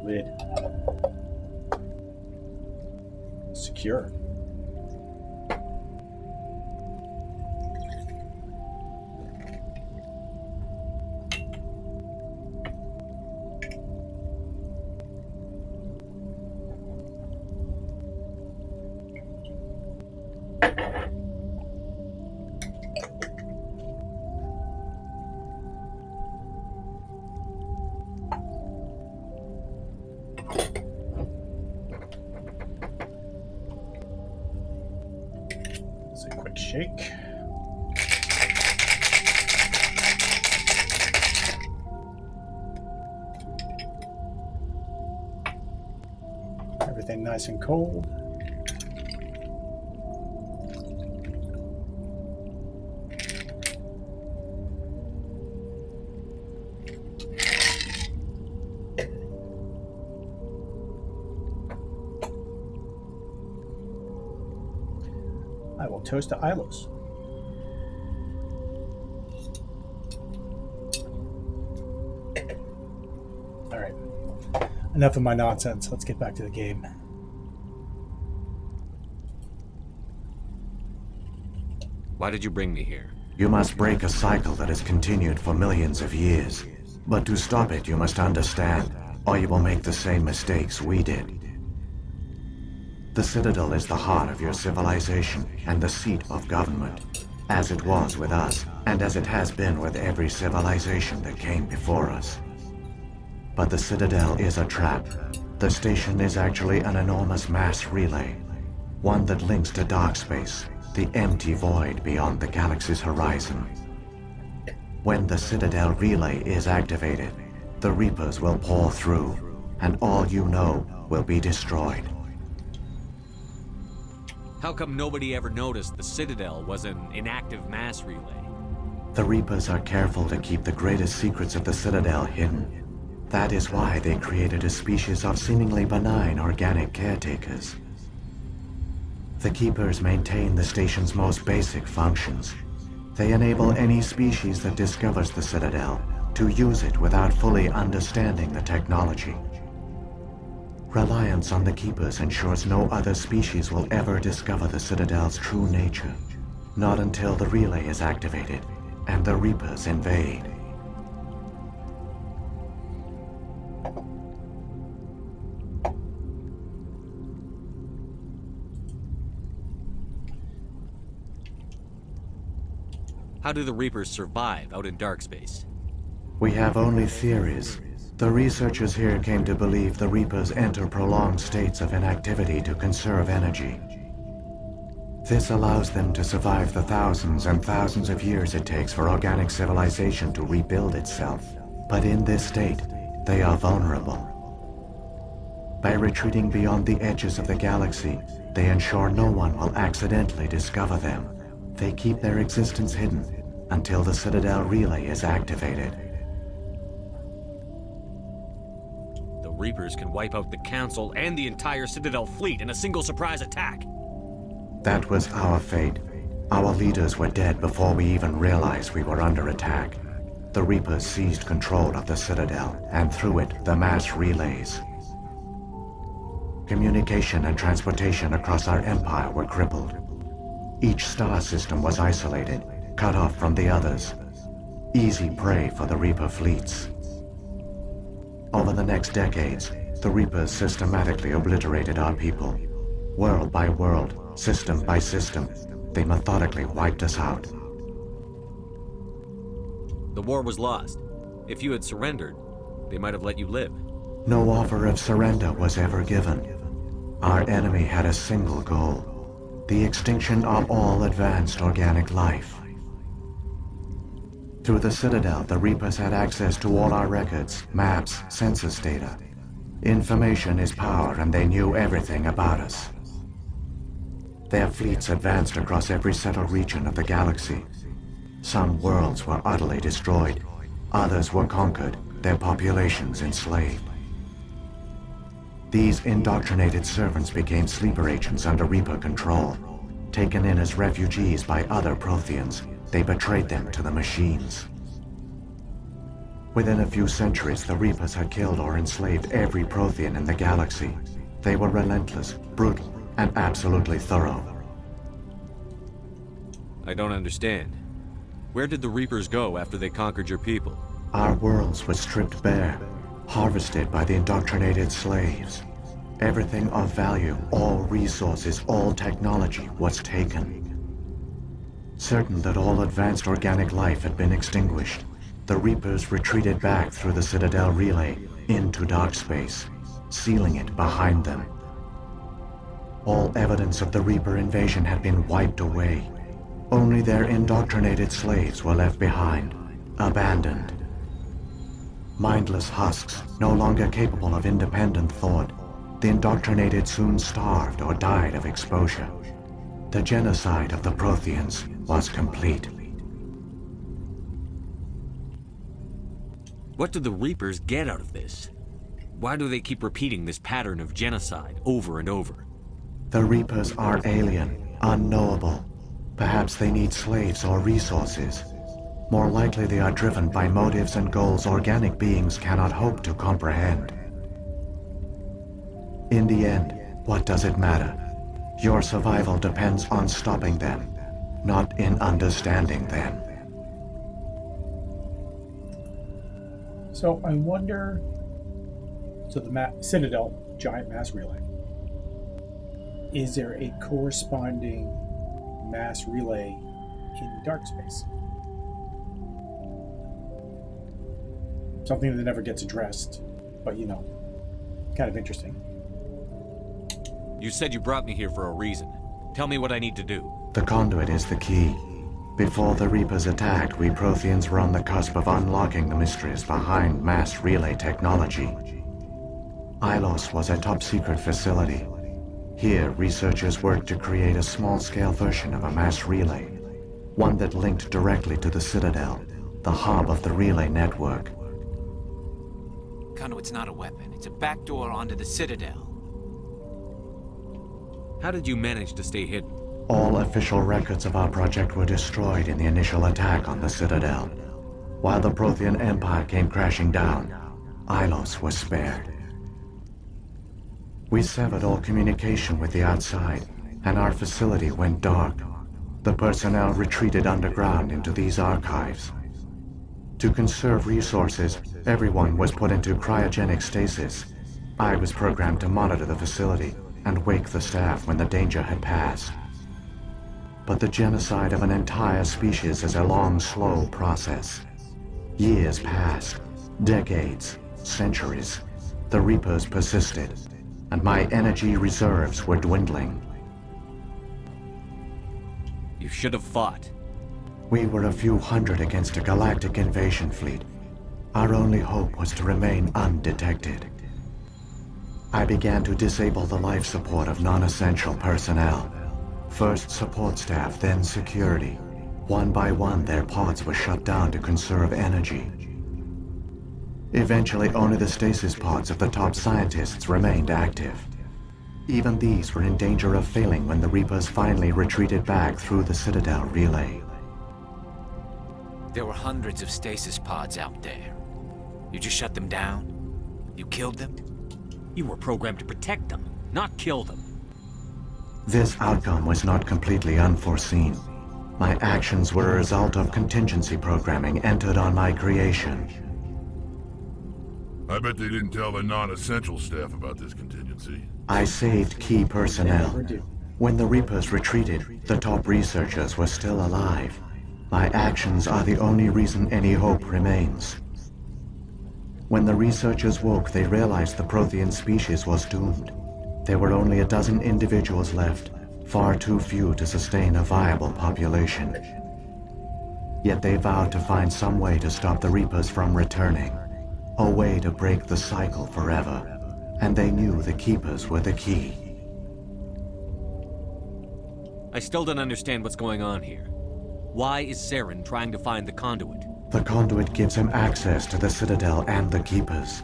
Lid. Secure. Shake. Everything nice and cold. I will toast to Ilos. Alright. Enough of my nonsense. Let's get back to the game. Why did you bring me here? You must break a cycle that has continued for millions of years. But to stop it, you must understand, or you will make the same mistakes we did. The Citadel is the heart of your civilization and the seat of government, as it was with us, and as it has been with every civilization that came before us. But the Citadel is a trap. The station is actually an enormous mass relay, one that links to dark space, the empty void beyond the galaxy's horizon. When the Citadel relay is activated, the Reapers will pour through, and all you know will be destroyed. How come nobody ever noticed the Citadel was an inactive mass relay? The Reapers are careful to keep the greatest secrets of the Citadel hidden. That is why they created a species of seemingly benign organic caretakers. The Keepers maintain the station's most basic functions. They enable any species that discovers the Citadel to use it without fully understanding the technology. Reliance on the Keepers ensures no other species will ever discover the Citadel's true nature. Not until the relay is activated and the Reapers invade. How do the Reapers survive out in dark space? We have only theories. The researchers here came to believe the Reapers enter prolonged states of inactivity to conserve energy. This allows them to survive the thousands and thousands of years it takes for organic civilization to rebuild itself. But in this state, they are vulnerable. By retreating beyond the edges of the galaxy, they ensure no one will accidentally discover them. They keep their existence hidden until the Citadel relay is activated. The Reapers can wipe out the Council and the entire Citadel fleet in a single surprise attack. That was our fate. Our leaders were dead before we even realized we were under attack. The Reapers seized control of the Citadel, and through it, the mass relays. Communication and transportation across our empire were crippled. Each star system was isolated, cut off from the others. Easy prey for the Reaper fleets. Over the next decades, the Reapers systematically obliterated our people. World by world, system by system, they methodically wiped us out. The war was lost. If you had surrendered, they might have let you live. No offer of surrender was ever given. Our enemy had a single goal: the extinction of all advanced organic life. Through the Citadel, the Reapers had access to all our records, maps, census data. Information is power, and they knew everything about us. Their fleets advanced across every settled region of the galaxy. Some worlds were utterly destroyed. Others were conquered, their populations enslaved. These indoctrinated servants became sleeper agents under Reaper control. Taken in as refugees by other Protheans, they betrayed them to the machines. Within a few centuries, the Reapers had killed or enslaved every Prothean in the galaxy. They were relentless, brutal, and absolutely thorough. I don't understand. Where did the Reapers go after they conquered your people? Our worlds were stripped bare, harvested by the indoctrinated slaves. Everything of value, all resources, all technology was taken. Certain that all advanced organic life had been extinguished, the Reapers retreated back through the Citadel relay into dark space, sealing it behind them. All evidence of the Reaper invasion had been wiped away. Only their indoctrinated slaves were left behind, abandoned. Mindless husks, no longer capable of independent thought, the indoctrinated soon starved or died of exposure. The genocide of the Protheans was complete. What do the Reapers get out of this? Why do they keep repeating this pattern of genocide over and over? The Reapers are alien, unknowable. Perhaps they need slaves or resources. More likely they are driven by motives and goals organic beings cannot hope to comprehend. In the end, what does it matter? Your survival depends on stopping them, not in understanding them. So I wonder... So the Citadel giant mass relay. Is there a corresponding mass relay in dark space? Something that never gets addressed, but you know, kind of interesting. You said you brought me here for a reason. Tell me what I need to do. The conduit is the key. Before the Reapers attacked, we Protheans were on the cusp of unlocking the mysteries behind mass relay technology. Ilos was a top-secret facility. Here, researchers worked to create a small-scale version of a mass relay, one that linked directly to the Citadel, the hub of the relay network. Conduit's not a weapon. It's a backdoor onto the Citadel. How did you manage to stay hidden? All official records of our project were destroyed in the initial attack on the Citadel. While the Prothean Empire came crashing down, Ilos was spared. We severed all communication with the outside, and our facility went dark. The personnel retreated underground into these archives. To conserve resources, everyone was put into cryogenic stasis. I was programmed to monitor the facility and wake the staff when the danger had passed. But the genocide of an entire species is a long, slow process. Years passed, decades, centuries. The Reapers persisted, and my energy reserves were dwindling. You should have fought. We were a few hundred against a galactic invasion fleet. Our only hope was to remain undetected. I began to disable the life support of non-essential personnel. First support staff, then security. One by one, their pods were shut down to conserve energy. Eventually, only the stasis pods of the top scientists remained active. Even these were in danger of failing when the Reapers finally retreated back through the Citadel relay. There were hundreds of stasis pods out there. You just shut them down? You killed them? You were programmed to protect them, not kill them. This outcome was not completely unforeseen. My actions were a result of contingency programming entered on my creation. I bet they didn't tell the non-essential staff about this contingency. I saved key personnel. When the Reapers retreated, the top researchers were still alive. My actions are the only reason any hope remains. When the researchers woke, they realized the Prothean species was doomed. There were only a dozen individuals left, far too few to sustain a viable population. Yet they vowed to find some way to stop the Reapers from returning, a way to break the cycle forever, and they knew the Keepers were the key. I still don't understand what's going on here. Why is Saren trying to find the conduit? The conduit gives him access to the Citadel and the Keepers.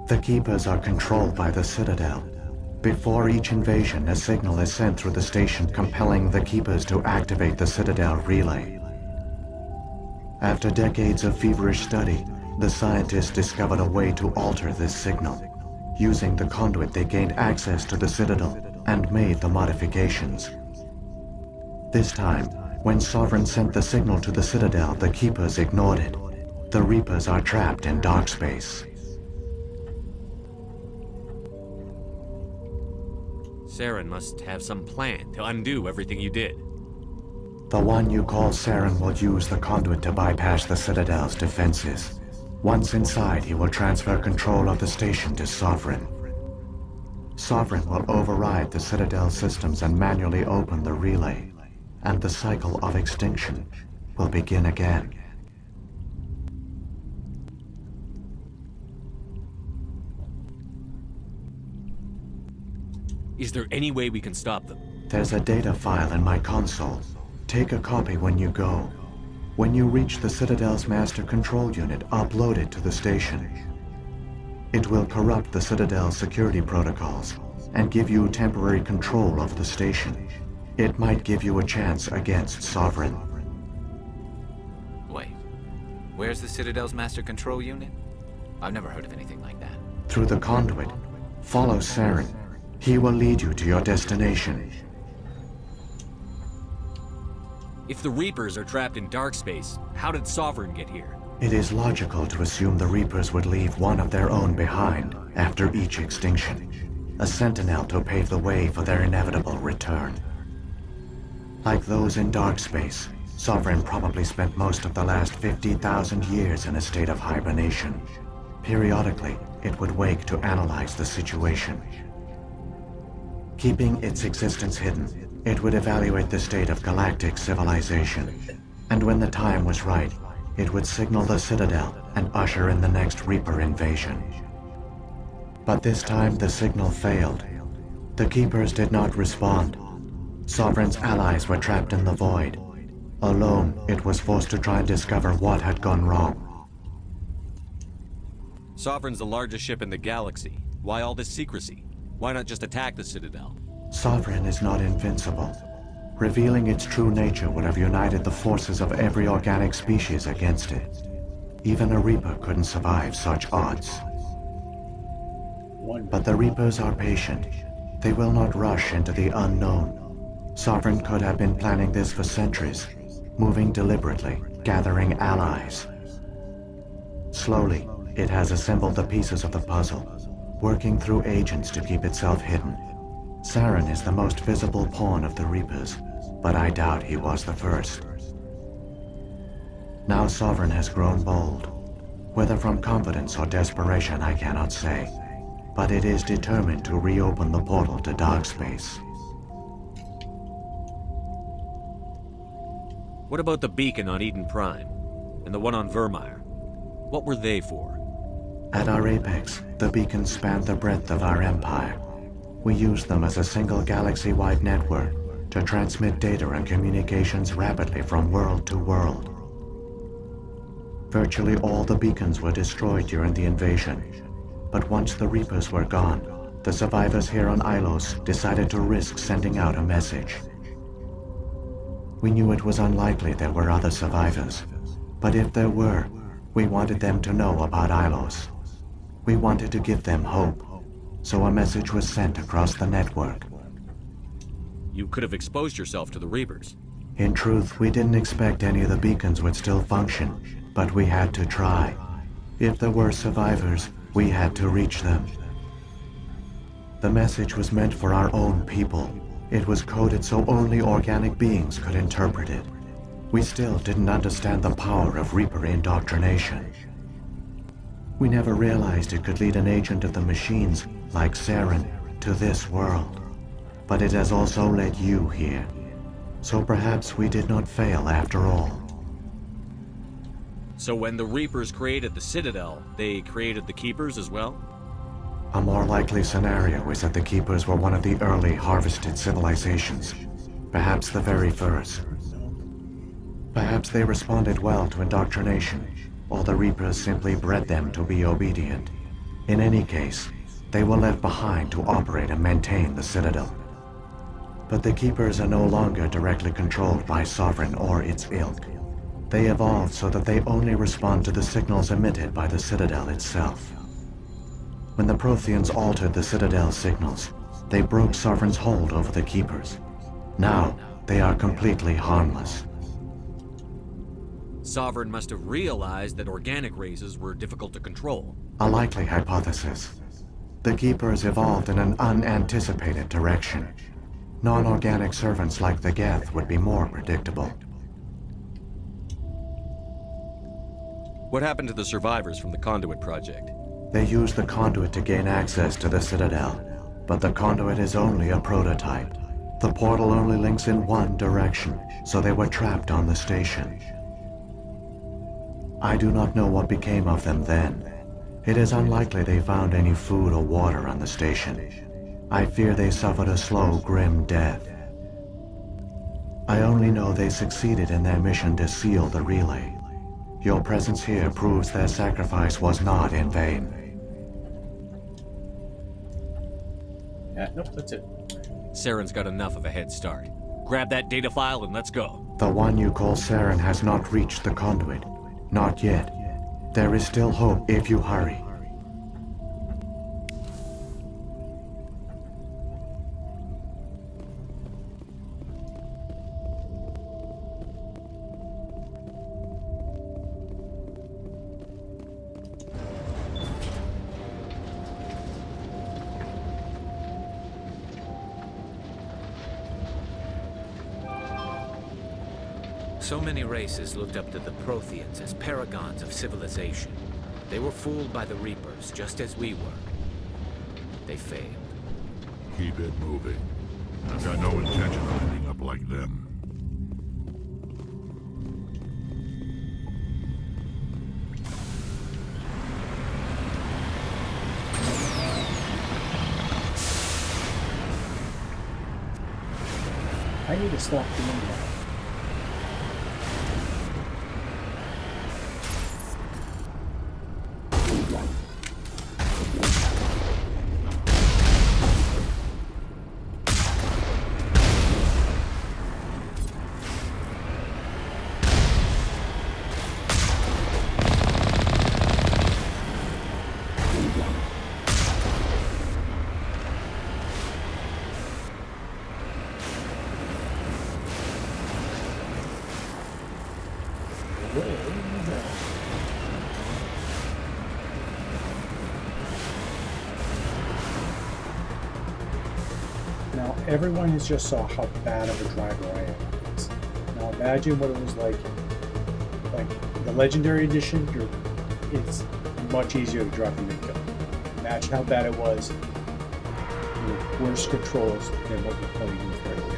The Keepers are controlled by the Citadel. Before each invasion, a signal is sent through the station compelling the Keepers to activate the Citadel relay. After decades of feverish study, the scientists discovered a way to alter this signal. Using the conduit, they gained access to the Citadel and made the modifications. This time, when Sovereign sent the signal to the Citadel, the Keepers ignored it. The Reapers are trapped in dark space. Saren must have some plan to undo everything you did. The one you call Saren will use the conduit to bypass the Citadel's defenses. Once inside, he will transfer control of the station to Sovereign. Sovereign will override the Citadel systems and manually open the relay, and the cycle of extinction will begin again. Is there any way we can stop them? There's a data file in my console. Take a copy when you go. When you reach the Citadel's master control unit, upload it to the station. It will corrupt the Citadel's security protocols and give you temporary control of the station. It might give you a chance against Sovereign. Wait. Where's the Citadel's master control unit? I've never heard of anything like that. Through the conduit, follow Saren. He will lead you to your destination. If the Reapers are trapped in dark space, how did Sovereign get here? It is logical to assume the Reapers would leave one of their own behind after each extinction. A sentinel to pave the way for their inevitable return. Like those in dark space, Sovereign probably spent most of the last 50,000 years in a state of hibernation. Periodically, it would wake to analyze the situation. Keeping its existence hidden, it would evaluate the state of galactic civilization. And when the time was right, it would signal the Citadel and usher in the next Reaper invasion. But this time the signal failed. The Keepers did not respond. Sovereign's allies were trapped in the void. Alone, it was forced to try and discover what had gone wrong. Sovereign's the largest ship in the galaxy. Why all this secrecy? Why not just attack the Citadel? Sovereign is not invincible. Revealing its true nature would have united the forces of every organic species against it. Even a Reaper couldn't survive such odds. But the Reapers are patient. They will not rush into the unknown. Sovereign could have been planning this for centuries, moving deliberately, gathering allies. Slowly, it has assembled the pieces of the puzzle, working through agents to keep itself hidden. Saren is the most visible pawn of the Reapers, but I doubt he was the first. Now Sovereign has grown bold. Whether from confidence or desperation, I cannot say. But it is determined to reopen the portal to dark space. What about the beacon on Eden Prime? And the one on Vermeer? What were they for? At our apex, the beacons spanned the breadth of our empire. We used them as a single galaxy-wide network to transmit data and communications rapidly from world to world. Virtually all the beacons were destroyed during the invasion, but once the Reapers were gone, the survivors here on Ilos decided to risk sending out a message. We knew it was unlikely there were other survivors, but if there were, we wanted them to know about Ilos. We wanted to give them hope, so a message was sent across the network. You could have exposed yourself to the Reapers. In truth, we didn't expect any of the beacons would still function, but we had to try. If there were survivors, we had to reach them. The message was meant for our own people. It was coded so only organic beings could interpret it. We still didn't understand the power of Reaper indoctrination. We never realized it could lead an agent of the machines, like Saren, to this world. But it has also led you here. So perhaps we did not fail after all. So when the Reapers created the Citadel, they created the Keepers as well? A more likely scenario is that the Keepers were one of the early harvested civilizations. Perhaps the very first. Perhaps they responded well to indoctrination, or the Reapers simply bred them to be obedient. In any case, they were left behind to operate and maintain the Citadel. But the Keepers are no longer directly controlled by Sovereign or its ilk. They evolved so that they only respond to the signals emitted by the Citadel itself. When the Protheans altered the Citadel's signals, they broke Sovereign's hold over the Keepers. Now, they are completely harmless. Sovereign must have realized that organic races were difficult to control. A likely hypothesis. The Keepers evolved in an unanticipated direction. Non-organic servants like the Geth would be more predictable. What happened to the survivors from the Conduit project? They used the conduit to gain access to the Citadel, but the conduit is only a prototype. The portal only links in one direction, so they were trapped on the station. I do not know what became of them then. It is unlikely they found any food or water on the station. I fear they suffered a slow, grim death. I only know they succeeded in their mission to seal the relay. Your presence here proves their sacrifice was not in vain. Nope, that's it. Saren's got enough of a head start. grab that data file and let's go. The one you call Saren has not reached the conduit. Not yet. There is still hope if you hurry. So many races looked up to the Protheans as paragons of civilization. They were fooled by the Reapers, just as we were. They failed. Keep it moving. I've got no intention of ending up like them. I need to stop doing that. Now, everyone has just saw how bad of a driver I am. Now imagine what it was like the Legendary Edition. It's much easier to drive the Mako. Imagine how bad it was with worse controls than what we're playing with right now.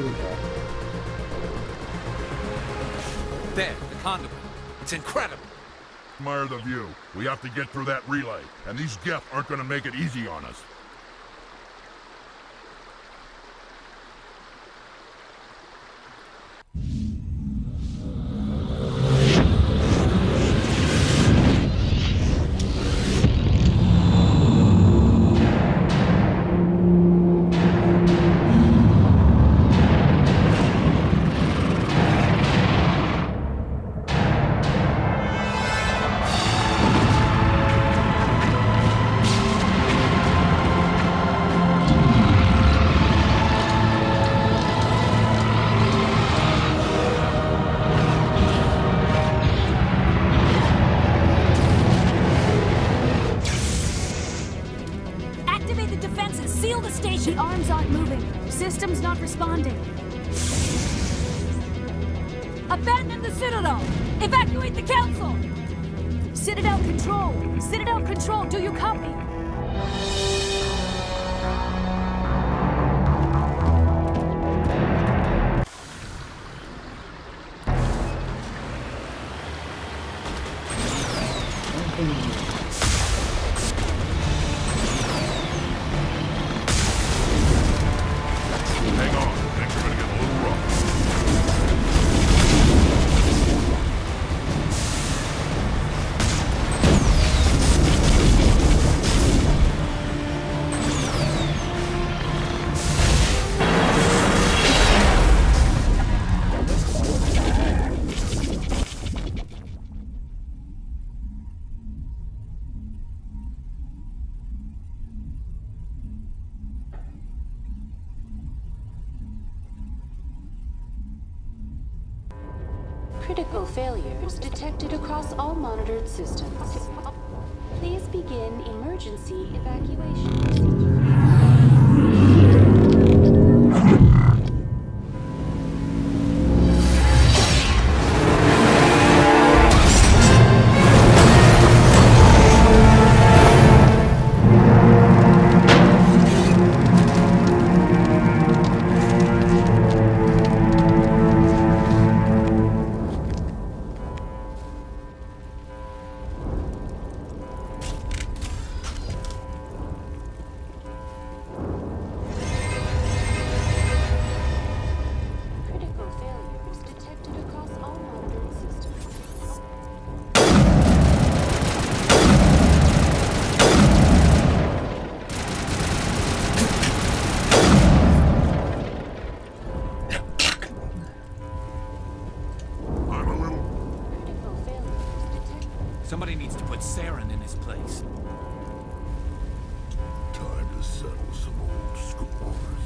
here we go. There, the conduit. It's incredible. Admire the view. We have to get through that relay, and these Geth aren't gonna make it easy on us. Activate the defenses! Seal the station! The arms aren't moving. System's not responding. Abandon the Citadel! Evacuate the Council! Citadel Control! Citadel Control, do you copy? Hang on, things are gonna get a little rough. Critical failures detected across all monitored systems. Please begin emergency evacuation. Somebody needs to put Saren in his place. Time to settle some old scores.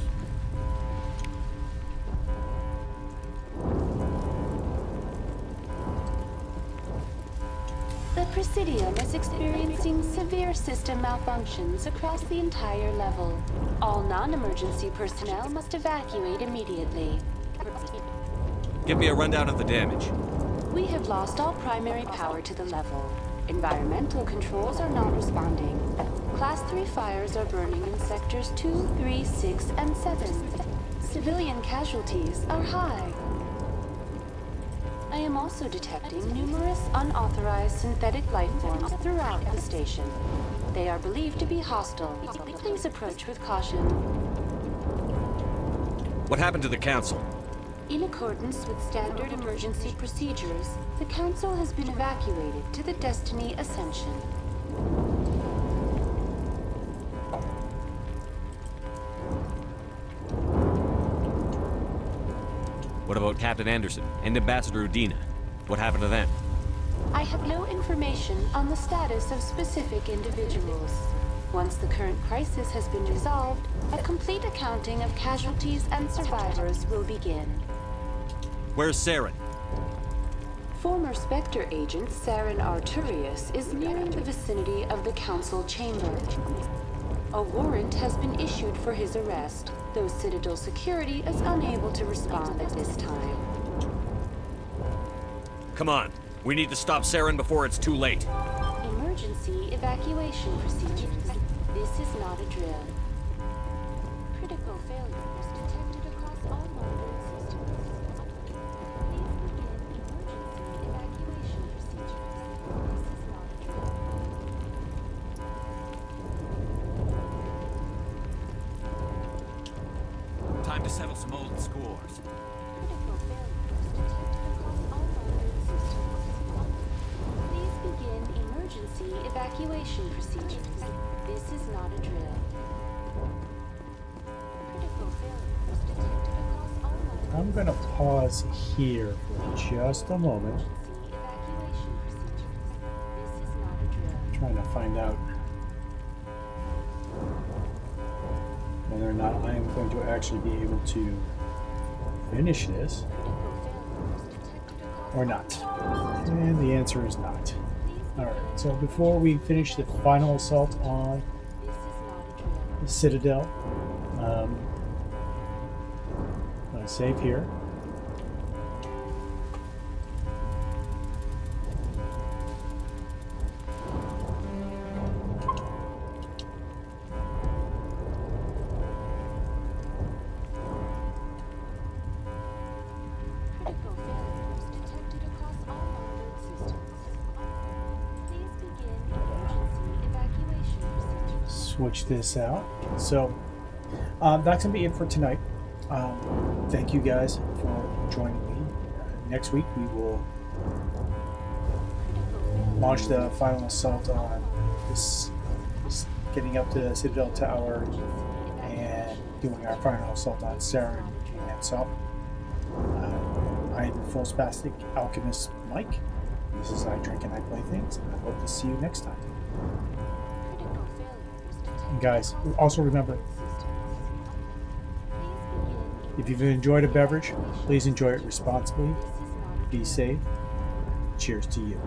The Presidium is experiencing severe system malfunctions across the entire level. All non-emergency personnel must evacuate immediately. Give me a rundown of the damage. We have lost all primary power to the level. Environmental controls are not responding. Class 3 fires are burning in sectors 2, 3, 6, and 7. Civilian casualties are high. I am also detecting numerous unauthorized synthetic life forms throughout the station. They are believed to be hostile. Please approach with caution. What happened to the Council? In accordance with standard emergency procedures, the Council has been evacuated to the Destiny Ascension. What about Captain Anderson and Ambassador Udina? What happened to them? I have no information on the status of specific individuals. Once the current crisis has been resolved, a complete accounting of casualties and survivors will begin. Where's Saren? Former Spectre agent Saren Arturius is nearing the vicinity of the Council chamber. A warrant has been issued for his arrest, though Citadel security is unable to respond at this time. Come on. We need to stop Saren before it's too late. Emergency evacuation procedures. This is not a drill. Critical failures detected across Time to settle some old scores. Please begin emergency evacuation procedures. This is not a drill. Critical failures detected across all lines. I'm going to pause here for just a moment. Evacuation procedures. This is not a drill. Trying to find out whether or not I am going to actually be able to finish this or not. And the answer is not. Alright, so before we finish the final assault on the Citadel, I'm going to save here. Switch this out. So that's gonna be it for tonight. Thank you guys for joining me. Next week we will launch the final assault on this getting up to the Citadel Tower and doing our final assault on Saren and Sop. I am the full spastic alchemist Mike. This is I Drink and I Play Things, and I hope to see you next time. And guys, also remember, if you've enjoyed a beverage, please enjoy it responsibly. Be safe. Cheers to you.